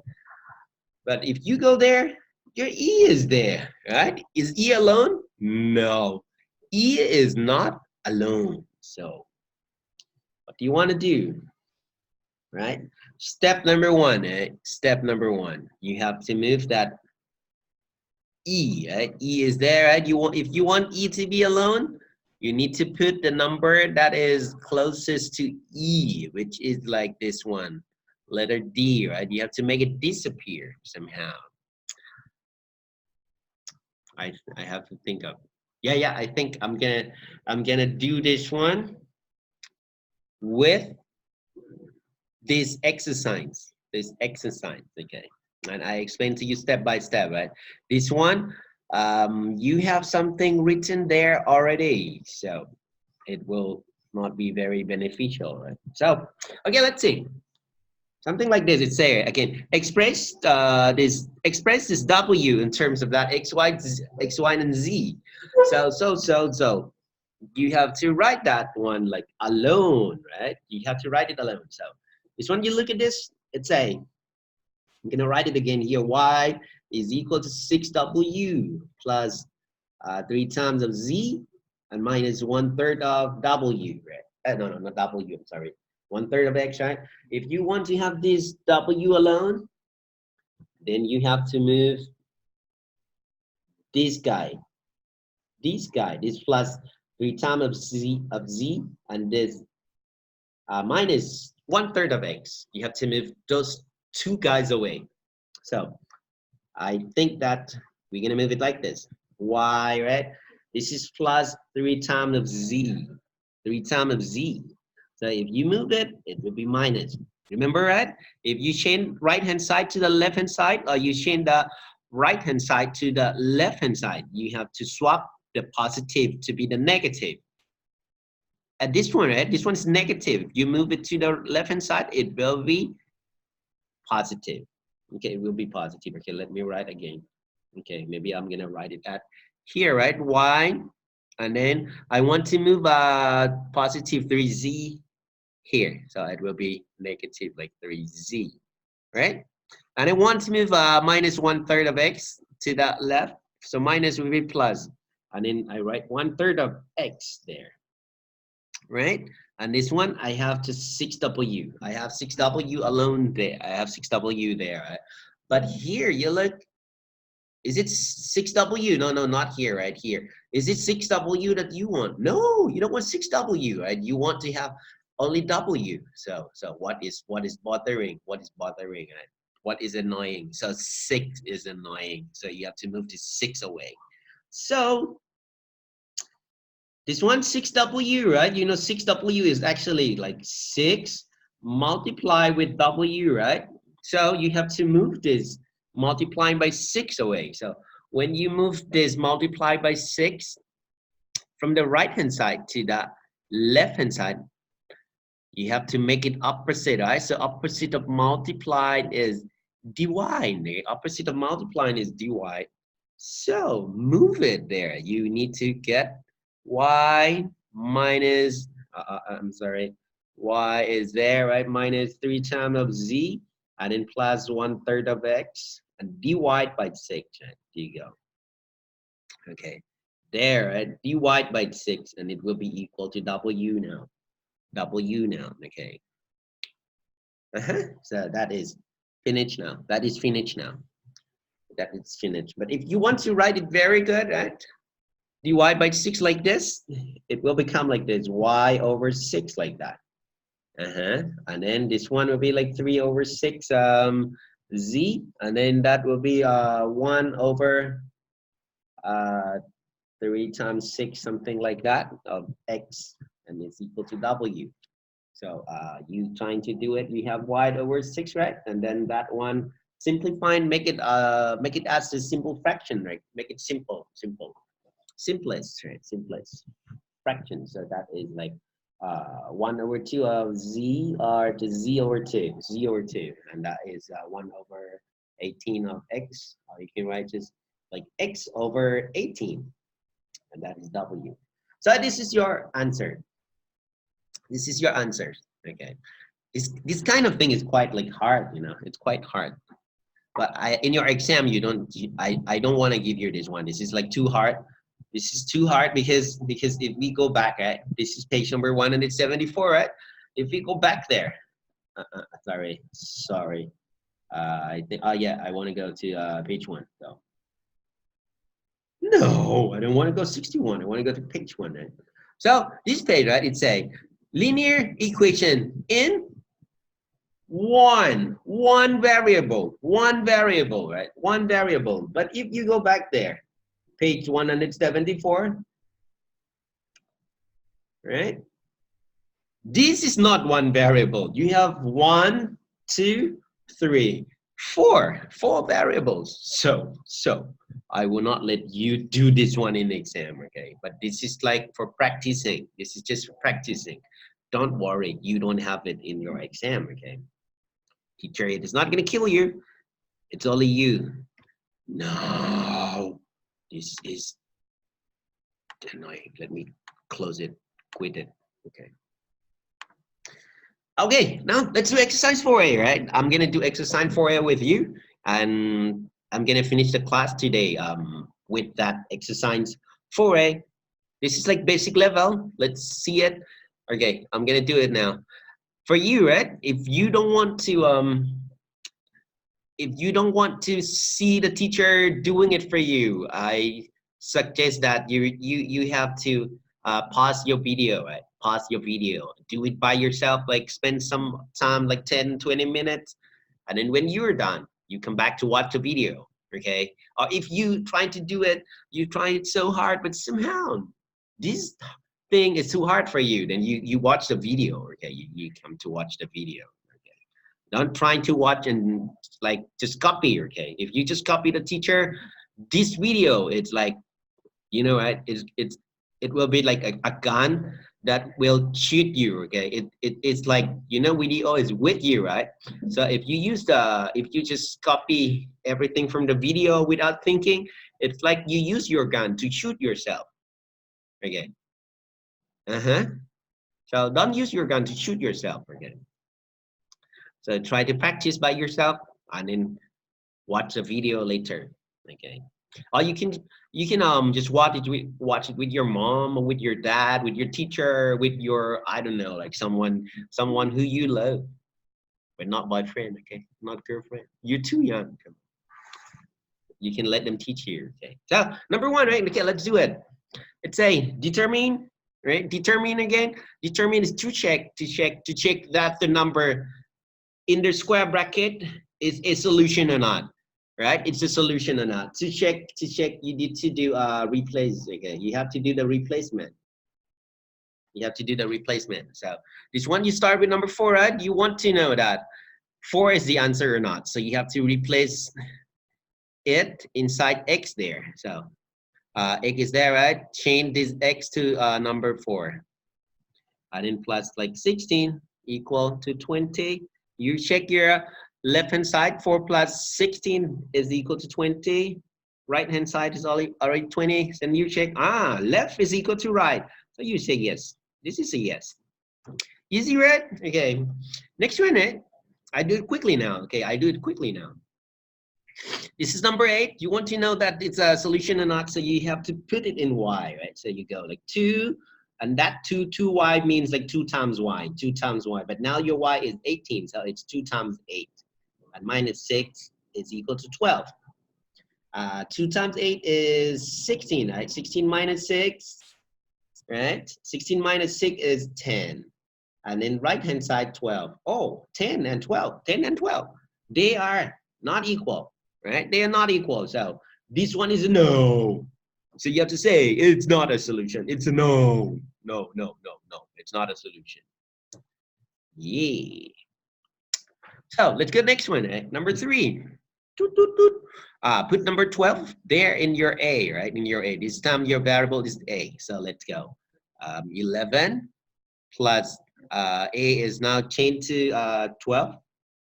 But if you go there, your E is there, right? Is E alone? No, E is not alone. So what do you want to do, right? Step number one, right? Step number one, you have to move that E, right? E is there, right? If you want E to be alone, you need to put the number that is closest to E, which is like this one, letter D, right? You have to make it disappear somehow. I have to think of. Yeah, I think I'm gonna do this one with this exercise. Okay. And I explained to you step by step, right? This one, you have something written there already, so it will not be very beneficial, right? So, okay, let's see. Something like this. It's say again, express this W in terms of that X, Y, and Z. So you have to write that one like alone, right? You have to write it alone. So this one, you look at this, it's a, I'm gonna write it again here. Y is equal to 6W plus 3 times of Z and minus 1/3 of W, right? No, not W, I'm sorry. 1/3 of X, right? If you want to have this W alone, then you have to move this guy, this plus 3 times of Z, and this minus 1/3 of X. You have to move those two guys away. So I think that we're gonna move it like this. Y, right? This is plus 3 times of Z. 3 times of Z. So if you move it, it will be minus. Remember, right? If you change right-hand side to the left-hand side, or you change the right-hand side to the left-hand side, you have to swap the positive to be the negative. At this one, right? This one's negative. You move it to the left-hand side, it will be positive. Okay, it will be positive. Okay, let me write again. Okay, maybe I'm gonna write it at here, right? Y, and then I want to move positive 3Z here, so it will be negative like 3Z, right? And I want to move minus 1/3 of X to the left, so minus will be plus, and then I write 1/3 of X there, right? And this one, I have to 6W. I have 6W alone there. I have 6W there, right? But here, you look, is it 6W? No, not here, right here. Is it 6W that you want? No, you don't want 6W, right? You want to have only W. So what is bothering? What is bothering, right? What is annoying? So 6 is annoying. So you have to move this 6 away. So this one 6W, right? You know 6W is actually like 6 multiplied with W, right? So you have to move this multiplying by 6 away. So when you move this multiply by 6 from the right-hand side to the left-hand side, you have to make it opposite, right? So opposite of multiplied is dy. The opposite of multiplying is dy. So move it there. You need to get y minus, I'm sorry, y is there, right? Minus 3 times of z, and then plus 1/3 of x, and dy by 6, right? There you go. Okay, there, right? Dy by 6, and it will be equal to w now. W now, okay. So that is finished now. That is finished now. That is finished. But if you want to write it very good, right? Dy by 6 like this, it will become like this, y over 6 like that. And then this one will be like 3 over 6 z, and then that will be 1 over 3 times 6, something like that, of x, and it's equal to w. So you trying to do it, you have y over 6, right? And then that one, simplify, make it as a simple fraction, right? Make it simplest, right? Simplest fraction. So that is like 1 over 2 of z, or to z over 2, and that is 1 over 18 of x. Or you can write just like x over 18. and that is W. So this is your answer. This is your answer. Okay. This kind of thing is quite like hard, you know. It's quite hard. But in your exam, I don't want to give you this one. This is like too hard. This is too hard because if we go back, right, this is page number 174, right? If we go back there, sorry. I think, oh yeah, I want to go to page 1. So no, I don't want to go 61. I want to go to page 1, right? So this page, right? It's a linear equation in one variable, right? One variable. But if you go back there, page 174, right? This is not one variable. You have 1, 2, 3, 4 variables. So I will not let you do this one in the exam, okay? But this is like for practicing. This is just for practicing. Don't worry, you don't have it in your exam, okay? Teacher, it is not gonna kill you. It's only you. No, this is annoying. Let me close it, quit it, okay? Okay, now let's do exercise 4A, right? I'm gonna do exercise 4A with you, and I'm gonna finish the class today with that exercise 4A. This is like basic level. Let's see it. Okay, I'm gonna do it now. For you, right? If you don't want to see the teacher doing it for you, I suggest that you have to pause your video, right? Pause your video. Do it by yourself, like spend some time, like 10-20 minutes. And then when you're done, you come back to watch the video, okay? Or if you try to do it, you try it so hard, but somehow this thing is too hard for you, then you watch the video, okay? You come to watch the video, okay? Don't try to watch and like just copy, okay? If you just copy the teacher, this video, it's like, you know, right? It will be like a gun that will shoot you, okay? It's like, you know, video is with you, right? So if you just copy everything from the video without thinking, it's like you use your gun to shoot yourself, okay? So don't use your gun to shoot yourself, okay? So try to practice by yourself and then watch the video later, okay? Or you can just watch it with your mom or with your dad, with your teacher, with your, I don't know, like someone who you love, but not boyfriend, okay? Not girlfriend. You're too young. You can let them teach you, okay? So number 1, right? Okay, let's do it. It's a determine, right? Determine again. Determine is to check that the number in the square bracket is a solution or not. Right? It's a solution or not. To check, you need to do replace. Okay, you have to do the replacement. You have to do the replacement. So this one, you start with number 4, right? You want to know that 4 is the answer or not. So you have to replace it inside x there. So x is there, right? Change this x to number 4. And then plus like 16 equal to 20. You check your left-hand side, 4 plus 16 is equal to 20. Right-hand side is already 20. Then you check, left is equal to right. So you say yes. This is a yes. Easy, right? Okay. Next one, right? I do it quickly now. Okay, I do it quickly now. This is number 8. You want to know that it's a solution or not, so you have to put it in y, right? So you go like 2, and that 2y means like 2 times y, 2 times y. But now your y is 18, so it's 2 times 8. And minus 6 is equal to 12. 2 times 8 is 16, right? 16 minus 6, right? 16 minus 6 is 10. And then right-hand side, 12. Oh, 10 and 12. 10 and 12. They are not equal, right? They are not equal. So this one is a no. So you have to say it's not a solution. It's a no. No. It's not a solution. Yeah. So let's go next one. Number 3. Put number 12 there in your A, right? In your A. This time your variable is A. So let's go. 11 plus A is now changed to 12.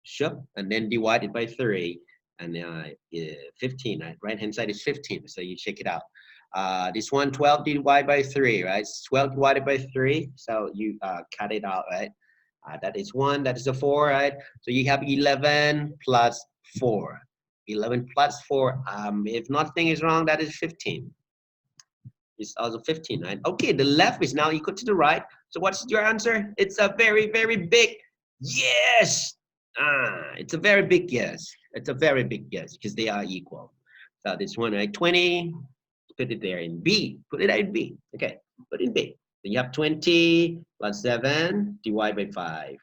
Sure. And then divided by 3. And 15, right? Right hand side is 15. So you check it out. This one 12 divided by 3, right? It's 12 divided by 3, so you cut it out, right? That is 1, that is a 4, right? So you have 11 plus 4. 11 plus 4, if nothing is wrong, that is 15. It's also 15, right? Okay, the left is now equal to the right. So what's your answer? It's a very, very big yes. It's a very big yes. It's a very big yes because they are equal. So this one, right? 20, put it there in B. Put it in B. Okay, put it in B. So you have 20 plus 7 divided by 5.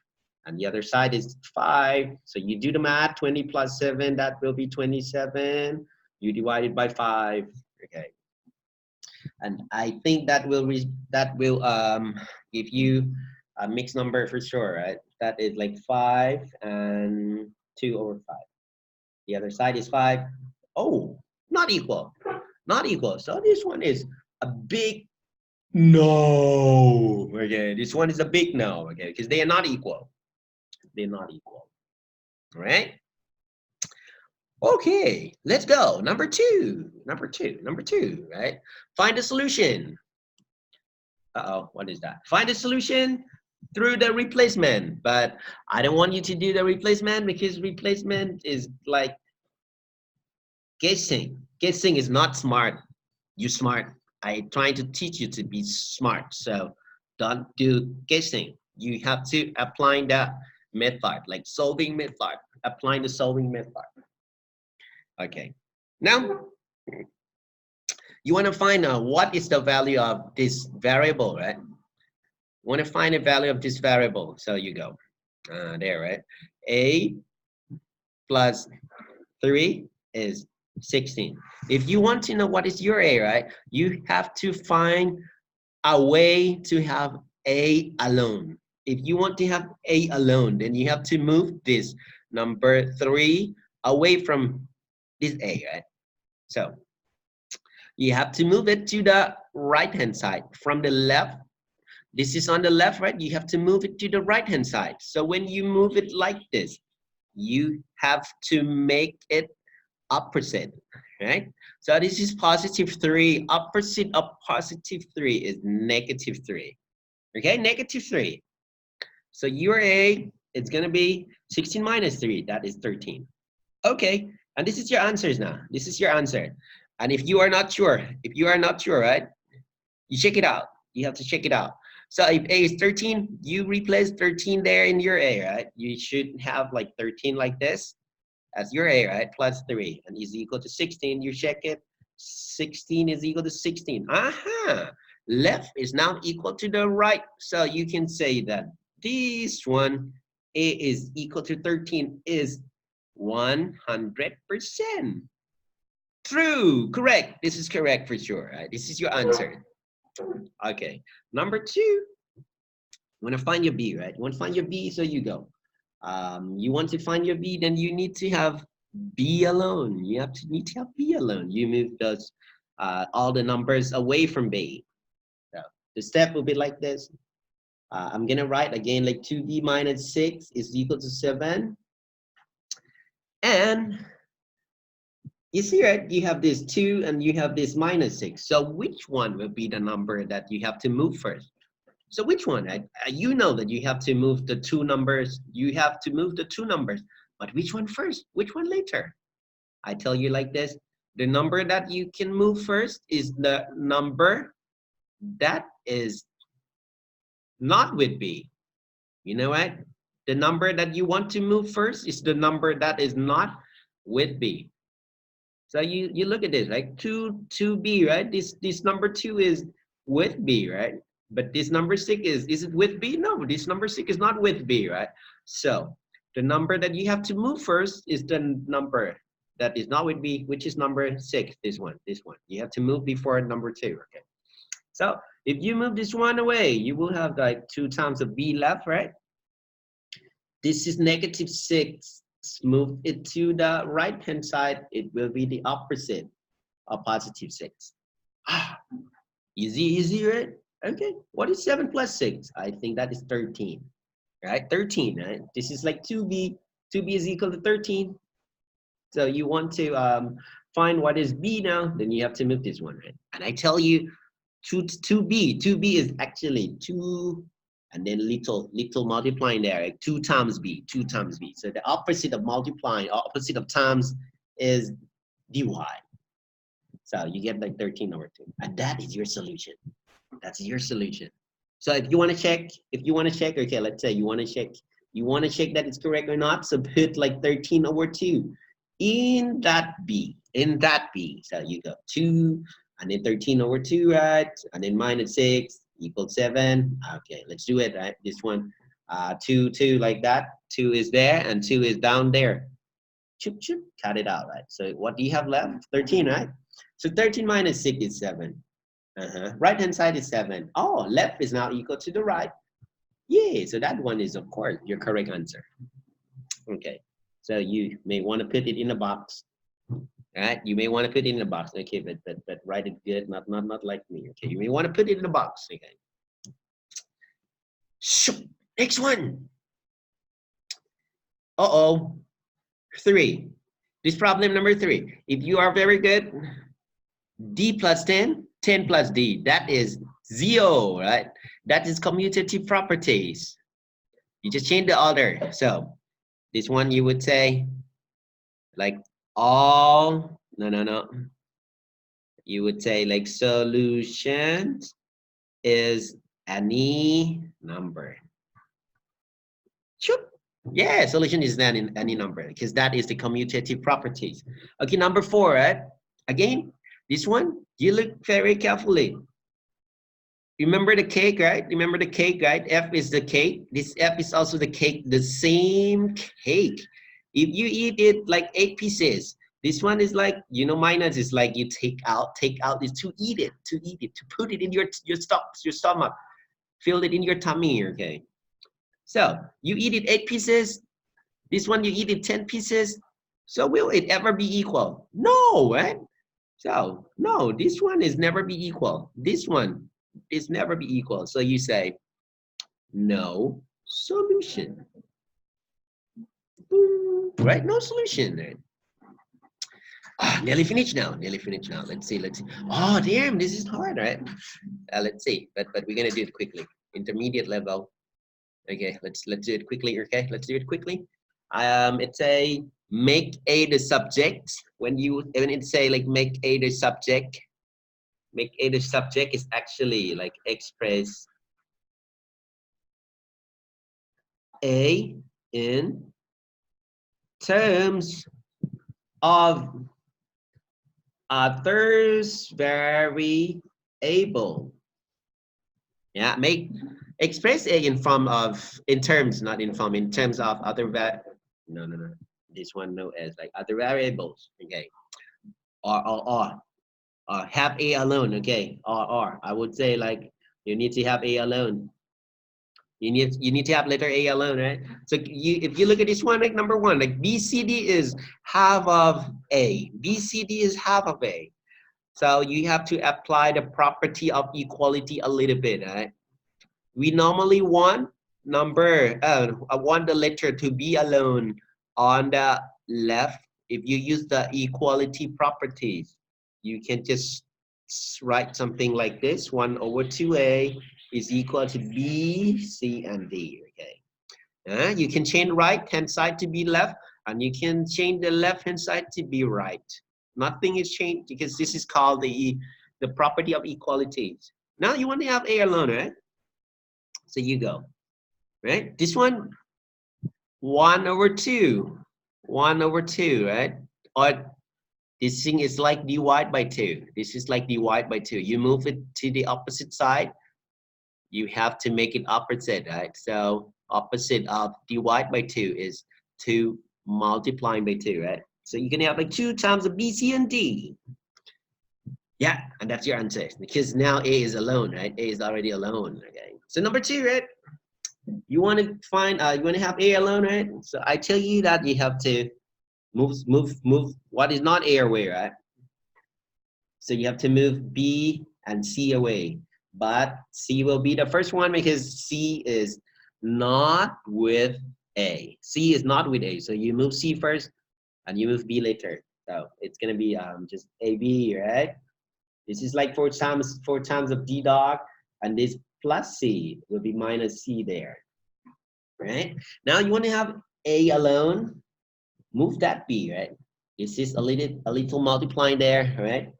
And the other side is 5. So you do the math. 20 plus 7, that will be 27. You divide it by 5. Okay. And I think that will give you a mixed number for sure, right? That is like 5 and 2 over 5. The other side is 5. Oh, not equal. Not equal. So this one is a big no. Okay, this one is a big no. Okay, because they are not equal. They're not equal. All right. Okay, let's go. Number two, right? Find a solution. Uh-oh, what is that? Find a solution through the replacement. But I don't want you to do the replacement because replacement is like guessing. Guessing is not smart. You're smart. I'm trying to teach you to be smart. So don't do guessing. You have to apply the method, like solving method. Applying the solving method. Okay. Now, you want to find out what is the value of this variable, right? You want to find the value of this variable. So you go there, right? A plus 3 is 16. If you want to know what is your A, right? You have to find a way to have A alone. If you want to have A alone, then you have to move this number 3 away from this A, right? So you have to move it to the right-hand side from the left. This is on the left, right? You have to move it to the right-hand side. So when you move it like this, you have to make it opposite, right? So this is positive 3. Opposite of positive 3 is negative 3. Okay, negative 3. So your A, it's going to be 16 minus 3. That is 13. Okay, and this is your answers now. This is your answer. And if you are not sure, right, you check it out. You have to check it out. So if A is 13, you replace 13 there in your A, right? You should have like 13 like this. That's your A, right? Plus 3 and is equal to 16. You check it. 16 is equal to 16. Aha! Left is now equal to the right. So you can say that this one, A is equal to 13, is 100%. True, correct. This is correct for sure, right? This is your answer. Okay, number 2, you want to find your B, right? You want to find your B, so you go. You want to find your B, then you need to have B alone. You need to have B alone. You move those all the numbers away from B. So the step will be like this. I'm gonna write again like 2B minus 6 is equal to 7. And you see, right? You have this 2 and you have this minus 6. So which one will be the number that you have to move first? So which one? You know that you have to move the 2 numbers. You have to move the 2 numbers. But which one first? Which one later? I tell you like this. The number that you can move first is the number that is not with B. You know what? The number that you want to move first is the number that is not with B. So you look at this, right? 2B, right? This number 2 is with B, right? But this number 6 is it with B? No, this number 6 is not with B, right? So the number that you have to move first is the number that is not with B, which is number 6, this one. You have to move before number 2, okay? So if you move this one away, you will have like 2 times of B left, right? This is negative 6. Move it to the right-hand side. It will be the opposite of positive 6. Easy, right? Okay, what is 7 plus 6? I think that is 13, right? 13, right? This is like 2B. 2B is equal to 13. So you want to find what is B now, then you have to move this one, right? And I tell you, 2B is actually 2 and then little multiplying there, like 2 times B. So the opposite of multiplying, opposite of times is dy. So you get like 13 over 2. And that is your solution. That's your solution. So if you want to check, okay, let's say you want to check that it's correct or not, so put like 13 over 2 in that B. So you go 2 and then 13 over 2, right? And then minus 6 equals 7. Okay, let's do it, right? This one, 2 like that. 2 is there and 2 is down there. Choop, choop, cut it out, right? So what do you have left? 13, right? So 13 minus 6 is 7. Right hand side is 7. Oh, left is now equal to the right. Yeah, so that one is, of course, your correct answer. Okay, so you may want to put it in a box. Right? You may want to put it in a box. Okay, but write it good, not like me. Okay, you may want to put it in a box. Okay. Next one. 3. This problem number 3. If you are very good, D plus 10, 10 plus D, that is 0, right? That is commutative properties. You just change the order. So this one you would say like all, no. You would say like solution is any number. Sure. Yeah, solution is any number because that is the commutative properties. Okay, number 4, right? Again, this one, you look very carefully. Remember the cake, right? F is the cake. This F is also the cake, the same cake. If you eat it like 8 pieces, this one is like, minus is like you take out is to eat it, to put it in your stomach, fill it in your tummy, okay? So you eat it 8 pieces. This one you eat it 10 pieces. So will it ever be equal? No, right? So no, this one is never be equal. This one is never be equal. So you say no solution. Boom, right? No solution. Right? Nearly finished now. Let's see. Oh, damn, this is hard, right? Let's see. But we're gonna do it quickly. Intermediate level. Okay, let's do it quickly. Okay, let's do it quickly. It's a make A the subject. When it say like make A the subject, is actually like express A in terms of others variable. Yeah, express A in terms, not in form, in terms of other no. This one no as like other variables. Okay. Or have A alone. Okay. Or I would say like you need to have A alone. You need to have letter A alone, right? So if you look at this one, like number 1, like BCD is half of A. BCD is half of A. So you have to apply the property of equality a little bit, right? We normally want I want the letter to be alone on the left. If you use the equality properties, you can just write something like this: 1 over 2A is equal to B, C, and D. Okay. You can change right hand side to be left, and you can change the left hand side to be right. Nothing is changed because this is called the property of equalities. Now you want to have A alone, right? So you go, right? This one, 1 over 2, right? Or this thing is like divide by 2. This is like divide by 2. You move it to the opposite side. You have to make it opposite, right? So opposite of divide by 2 is 2 multiplying by 2, right? So you can have like 2 times the B, C, and D. Yeah, and that's your answer because now A is alone, right? A is already alone. Okay. So number 2, right? You want to find, you want to have A alone, right? So I tell you that you have to move what is not A away, right? So you have to move B and C away, but C will be the first one because C is not with A. C is not with A, so you move C first and you move B later. So it's gonna be just AB, right? This is like 4 times of D dot, and this plus C will be minus C there, right? Now you want to have A alone, move that B, right? This is a little multiplying there, right?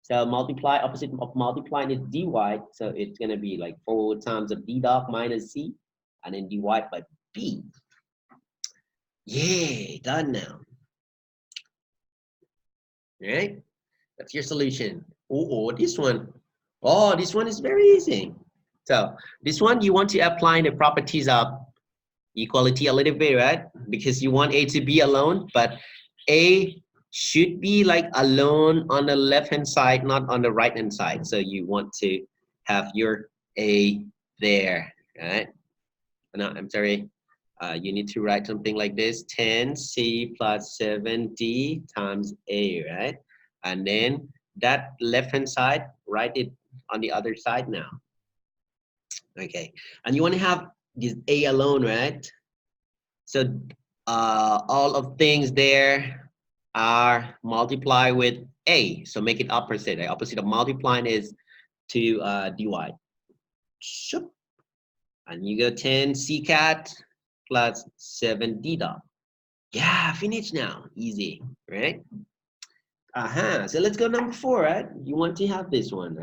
So multiply, opposite of multiplying is dy, so it's gonna be like 4 times of D dot minus C, and then dy by B. Yay, done now. Right? That's your solution. Oh, this one. Oh, this one is very easy. So this one, you want to apply the properties of equality a little bit, right? Because you want A to be alone, but A should be like alone on the left-hand side, not on the right-hand side. So you want to have your A there, right? No, I'm sorry. You need to write something like this: 10C plus 7D times A, right? And then that left-hand side, write it on the other side now. Okay, and you want to have this A alone, right? So all of things there are multiplied with A. So make it opposite. The opposite of multiplying is to divide. And you go 10 C cat plus 7 D dot. Yeah, finish now. Easy, right? So let's go number 4, right? You want to have this one,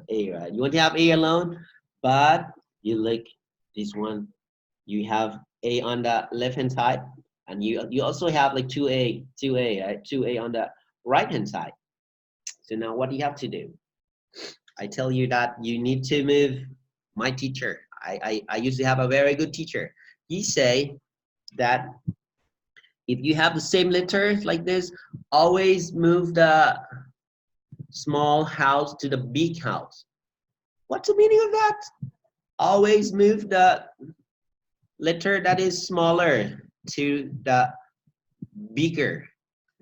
A, right? You want to have A alone, but you like this one. You have A on the left-hand side, and you also have like 2A, right? 2A on the right-hand side. So now what do you have to do? I tell you that you need to move my teacher. I used to have a very good teacher. He say that if you have the same letter like this, always move the small house to the big house. What's the meaning of that? Always move the letter that is smaller to the bigger.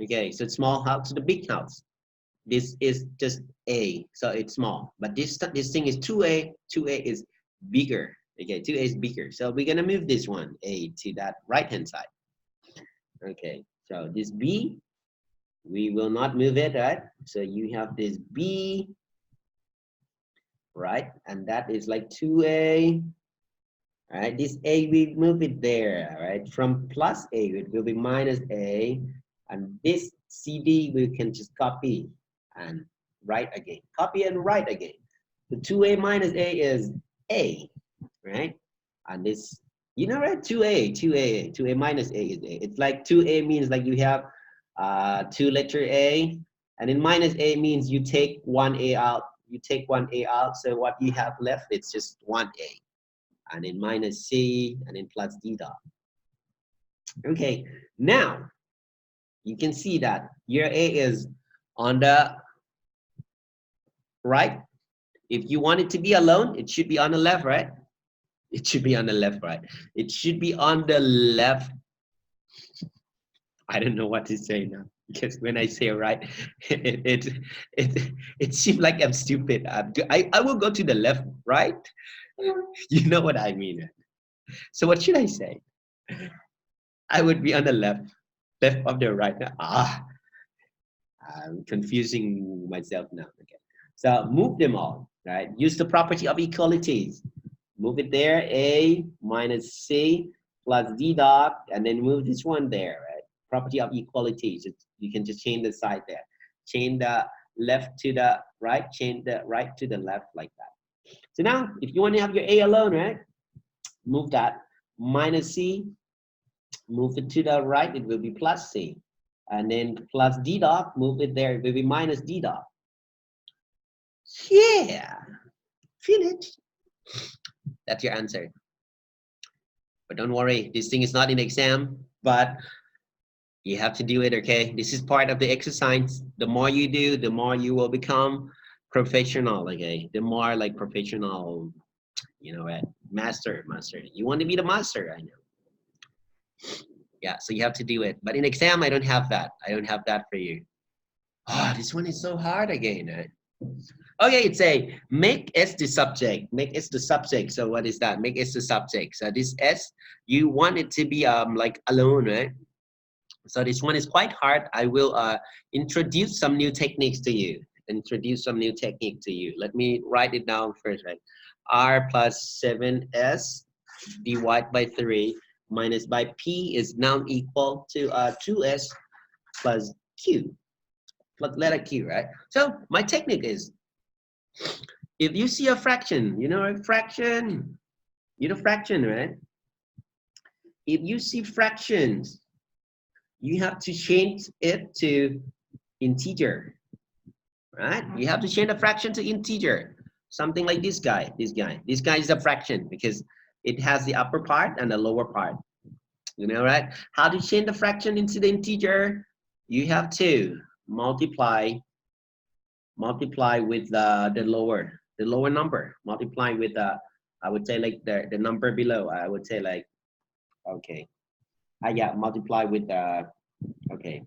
Okay, so small house to the big house. This is just A, so it's small. But this thing is 2A. 2A is bigger. Okay, 2A is bigger. So we're gonna move this one, A, to that right-hand side. Okay, so this B, we will not move it, right? So you have this B, right? And that is like 2A. All right, this A, we move it there, right? From plus A, it will be minus A. And this CD, we can just copy and write again. Copy and write again. The 2A minus A is A, right? And this, you know, right? 2A minus A is A. It's like 2A means like you have 2 letter A, and then minus A means you take 1A out. You take 1A out, so what you have left, it's just 1A. And then minus C, and then plus D dot. Okay, now you can see that your A is on the right. If you want it to be alone, it should be on the left, right? It should be on the left, right? It should be on the left. I don't know what to say now, because when I say right, it seems like I'm stupid. I will go to the left, right? You know what I mean. So what should I say? I would be on the left of the right. I'm confusing myself now. Okay, so move them all, right? Use the property of equalities. Move it there, A minus C plus D dot, and then move this one there, right? Property of equalities. You can just change the side there. Change the left to the right, change the right to the left like that. So now, if you want to have your A alone, right? Move that minus C, move it to the right, it will be plus C. And then plus D dot, move it there, it will be minus D dot. Yeah, finish. That's your answer. But don't worry, this thing is not in exam, but you have to do it, okay? This is part of the exercise. The more you do, the more you will become professional, okay? The more like professional, you know, master. You want to be the master, I know. Yeah, so you have to do it. But in exam, I don't have that. I don't have that for you. Oh, this one is so hard again. Right? Okay, it's a make S the subject. Make S the subject. So what is that? Make S the subject. So this S, you want it to be like alone, right? So this one is quite hard. I will introduce some new techniques to you. Let me write it down first, right? R plus 7s divided by 3 minus by p is now equal to 2s plus q, plus letter q, right? So my technique is, if you see a fraction, you know a fraction, fraction, right? If you see fractions, you have to change it to integer, right? You have to change the fraction to integer. Something like this guy. This guy is a fraction because it has the upper part and the lower part. You know, right? How to change the fraction into the integer? You have to multiply with the lower number. Multiply with I would say like the number below. I would say like, okay. Yeah, multiply with the, okay.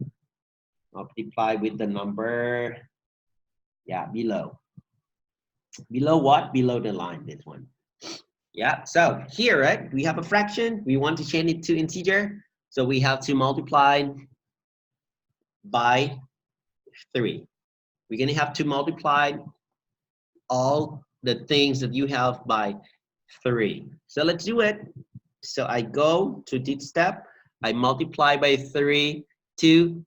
Multiply with the number, yeah, below. Below what? Below the line, this one. Yeah, so here, right, we have a fraction. We want to change it to integer. So we have to multiply by 3. We're going to have to multiply all the things that you have by 3. So let's do it. So I go to this step. I multiply by 3 to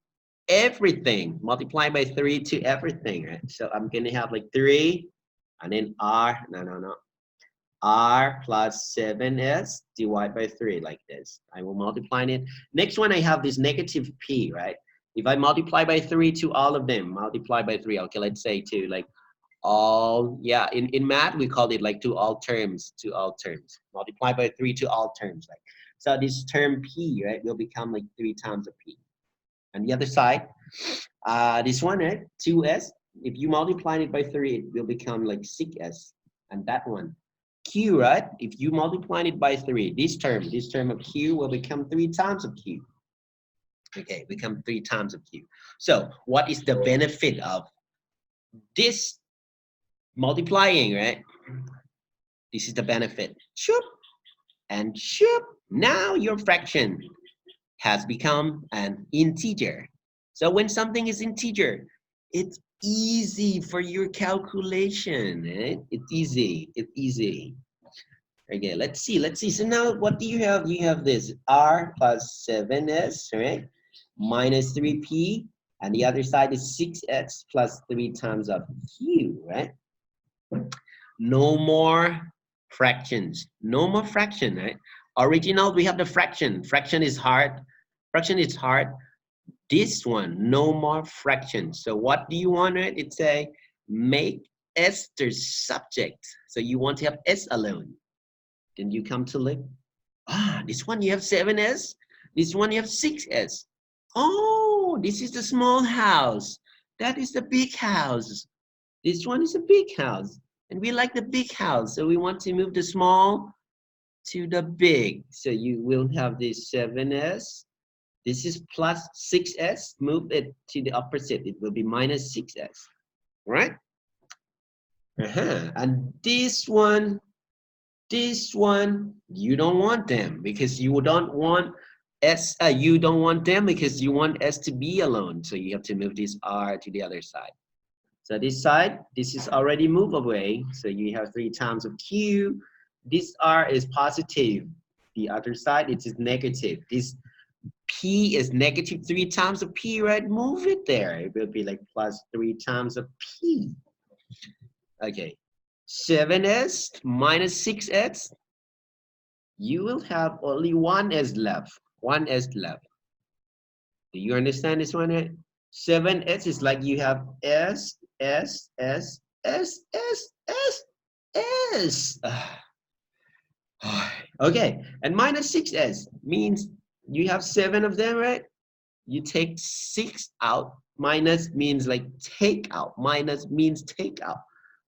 everything. Multiply by 3 to everything, right? So I'm going to have like 3 and then r, no. R plus 7s divided by 3 like this. I will multiply it. Next one, I have this negative p, right? If I multiply by 3 to all of them, multiply by 3, okay, let's say to like all, yeah, in math, we call it like to all terms. Multiply by 3 to all terms. Like, so this term p, right, will become like 3 times of p. And the other side, this one, right, 2s, if you multiply it by 3, it will become like 6s. And that one, q, right? If you multiply it by 3, this term of q will become 3 times of q. Okay, become 3 times of q. So what is the benefit of this multiplying, right? This is the benefit. Shoop and shoop. Now your fraction has become an integer. So when something is integer, it's easy for your calculation, right? It's easy. Okay, let's see. So now what do you have? You have this r plus 7s, right? Minus 3p, and the other side is 6x plus 3 times of q, right? No more fractions. No more fraction, right? Original, we have the fraction. Fraction is hard. This one, no more fractions. So what do you want, right? It's say make s the subject. So you want to have s alone. Then you come to look. This one you have 7s. This one you have 6s. Oh, this is the small house. That is the big house. This one is a big house. And we like the big house. So we want to move the small to the big. So you will have this 7s. This is plus 6s. Move it to the opposite. It will be minus 6s. Right? And this one, you don't want them because you don't want s. You don't want them because you want s to be alone. So you have to move this r to the other side. So this side, this is already moved away. So you have 3 times of q. This r is positive. The other side, it is negative. This p is negative 3 times of p, right? Move it there. It will be like plus 3 times of p. Okay. 7s minus 6s. You will have only 1s left. 1s left. Do you understand this one, right? 7s is like you have s. Okay, and minus 6s means you have 7 of them, right? You take 6 out. Minus means like take out. Minus means take out.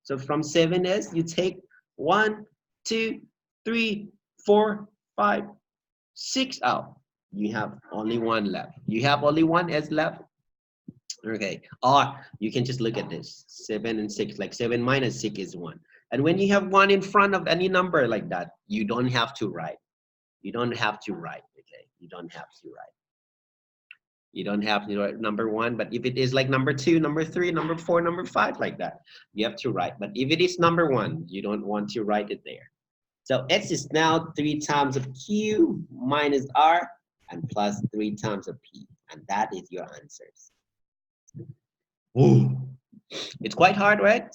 So from 7s, you take 1, 2, 3, 4, 5, 6 out. You have only 1 left. You have only 1s left. Okay, or you can just look at this 7 and 6, like 7 minus 6 is 1. And when you have 1 in front of any number like that, you don't have to write. Okay, you don't have to write. You don't have to write number 1, but if it is like number 2, number 3, number 4, number 5, like that, you have to write. But if it is number 1, you don't want to write it there. So S is now 3 times of Q minus R and plus 3 times of P. And that is your answers. Ooh. It's quite hard, right?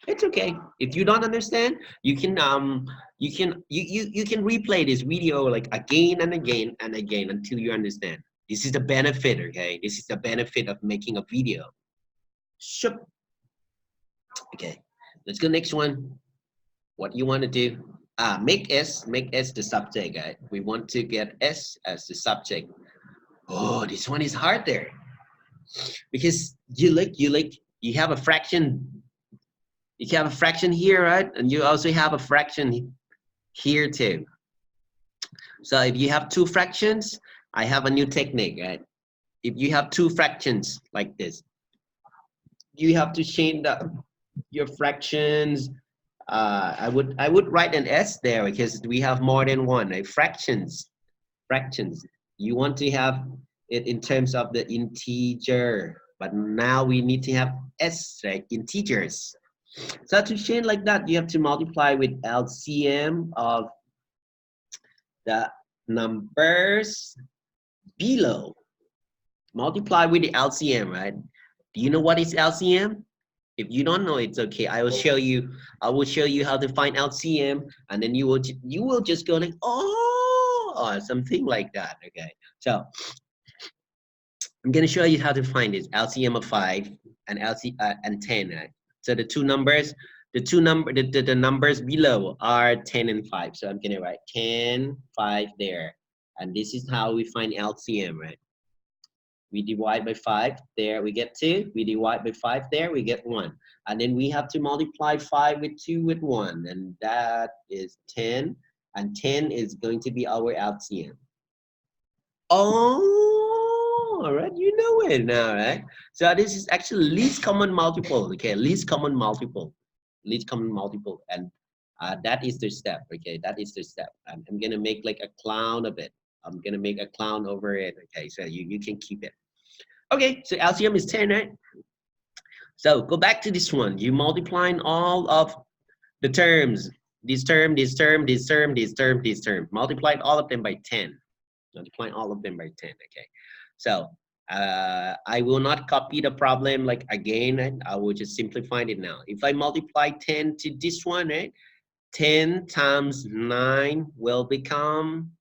It's okay. If you don't understand, you can replay this video like again and again and again until you understand. This is the benefit, okay? This is the benefit of making a video. Sure. Okay, let's go next one. What you want to do? Make S the subject, right? We want to get S as the subject. Oh, this one is hard there. Because you have a fraction. You have a fraction here, right? And you also have a fraction here too. So if you have 2 fractions, I have a new technique, right? If you have 2 fractions like this, you have to change your fractions. I would write an S there because we have more than one, right? Fractions. You want to have it in terms of the integer, but now we need to have S, right? Integers. So to change like that, you have to multiply with LCM of the numbers below. Multiply with the LCM, right? Do you know what is LCM? If you don't know, it's okay. I will show you how to find LCM, and then you will just go like, oh, or something like that. Okay. So I'm gonna show you how to find this LCM of 5 and and 10. Right? So the numbers below are 10 and 5. So I'm gonna write 10, 5 there, and this is how we find LCM, right? We divide by 5, there we get 2. We divide by 5, there we get 1. And then we have to multiply 5 with 2 with 1, and that is 10. And 10 is going to be our LCM. Oh, all right, you know it now, right? So this is actually least common multiple, okay? Least common multiple, and that is the step, okay? That is the step. I'm gonna make like a clown of it. I'm gonna make a clown over it, okay? So you can keep it. Okay, so LCM is 10, right? So go back to this one. You multiplying all of the terms. This term. Multiplied all of them by 10. Multiplying all of them by 10, okay? So I will not copy the problem like again, right? I will just simplify it now. If I multiply 10 to this one, right? 10 times 9 will become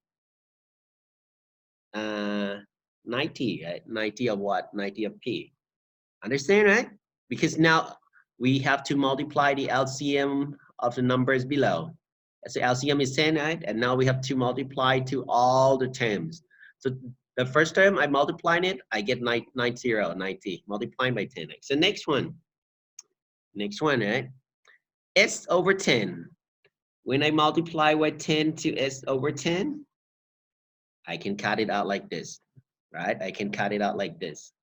90, right? 90 of what? 90 of P. Understand, right? Because now we have to multiply the LCM of the numbers below. So LCM is 10, right? And now we have to multiply to all the terms. So the first term, I multiply it, I get 90, multiplying by 10. So next one, right? S over 10. When I multiply with 10 to S over 10, I can cut it out like this, right? I can cut it out like this.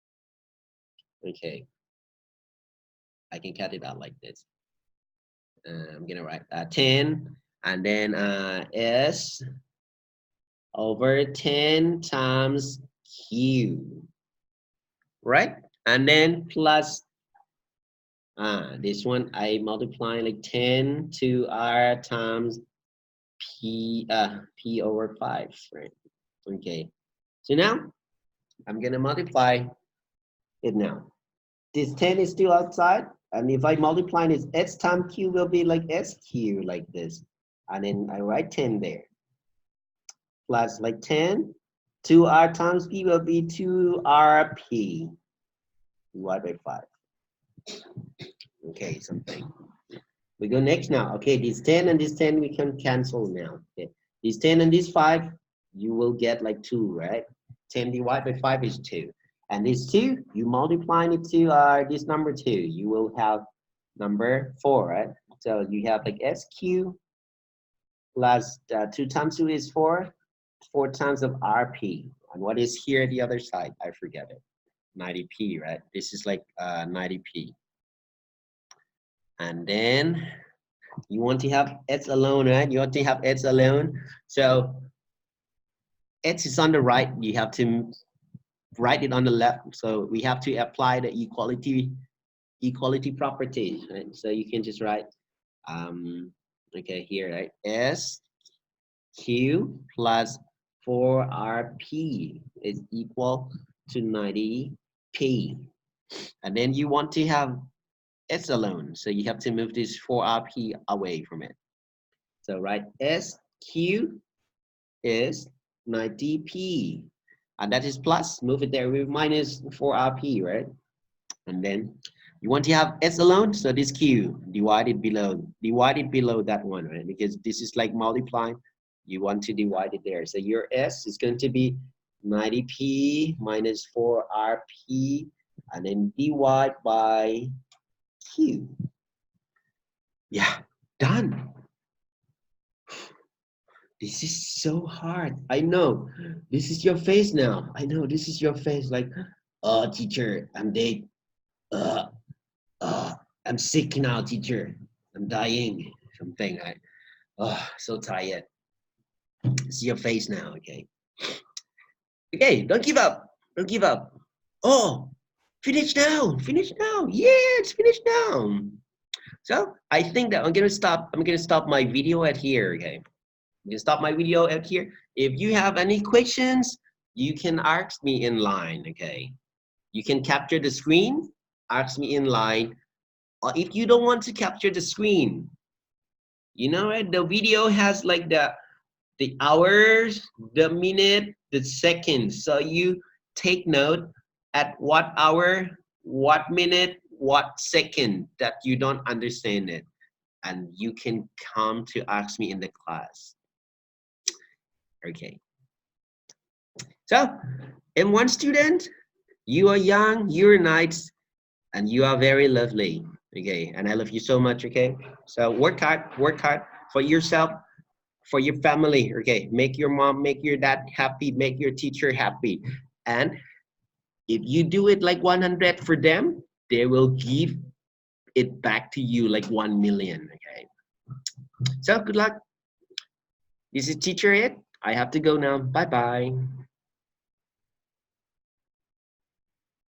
Okay. I can cut it out like this. I'm gonna write 10 and then S over 10 times Q, right? And then plus this one I multiply like 10 to R times P over 5, right? Okay. So now I'm gonna multiply it now. This 10 is still outside, and if I multiply this, S times Q will be like SQ like this, and then I write 10 there. Plus like 10, 2R times P will be 2RP divided by 5. Okay, something. We go next now. Okay, this 10 and this 10 we can cancel now. Okay, this 10 and this 5, you will get like 2, right? 10 divided by 5 is 2. And this 2, you multiply it to this number 2, you will have number 4, right? So you have like SQ plus 2 times 2 is 4, 4 times of RP. And what is here at the other side? I forget it. 90p, right? This is like 90p. And then you want to have S alone, right? You want to have S alone. So S is on the right. You have to write it on the left. So we have to apply the equality property, right? So you can just write, okay, here, right? SQ plus 4RP is equal to 90P. And then you want to have S alone. So you have to move this 4RP away from it. So write SQ is 90P. And that is plus, move it there with minus 4RP, right? And then you want to have S alone, so this Q divided below that one, right? Because this is like multiplying, you want to divide it there. So your S is going to be 90P minus 4RP, and then divide by Q. Yeah, done. This is so hard. I know. This is your face now. I know this is your face. Like, oh, teacher, I'm dead. Uh, I'm sick now, teacher. I'm dying. Something. So tired. See your face now, okay? Okay, don't give up. Don't give up. Oh, finish now. Finish now. Yeah, it's finished now. So I think that I'm gonna stop my video at here, okay? I'm gonna stop my video at here. If you have any questions, you can ask me in line, okay? You can capture the screen, ask me in line. Or if you don't want to capture the screen, you know, right? The video has like the hours, the minute, the seconds. So you take note at what hour, what minute, what second that you don't understand it. And you can come to ask me in the class. Okay. So, M1 student, you are young, you're nice, and you are very lovely. Okay, and I love you so much. Okay, so work hard for yourself, for your family. Okay, make your mom, make your dad happy, make your teacher happy. And if you do it like 100 for them, they will give it back to you like 1 million. Okay, so good luck. This is teacher Ed. I have to go now. Bye bye.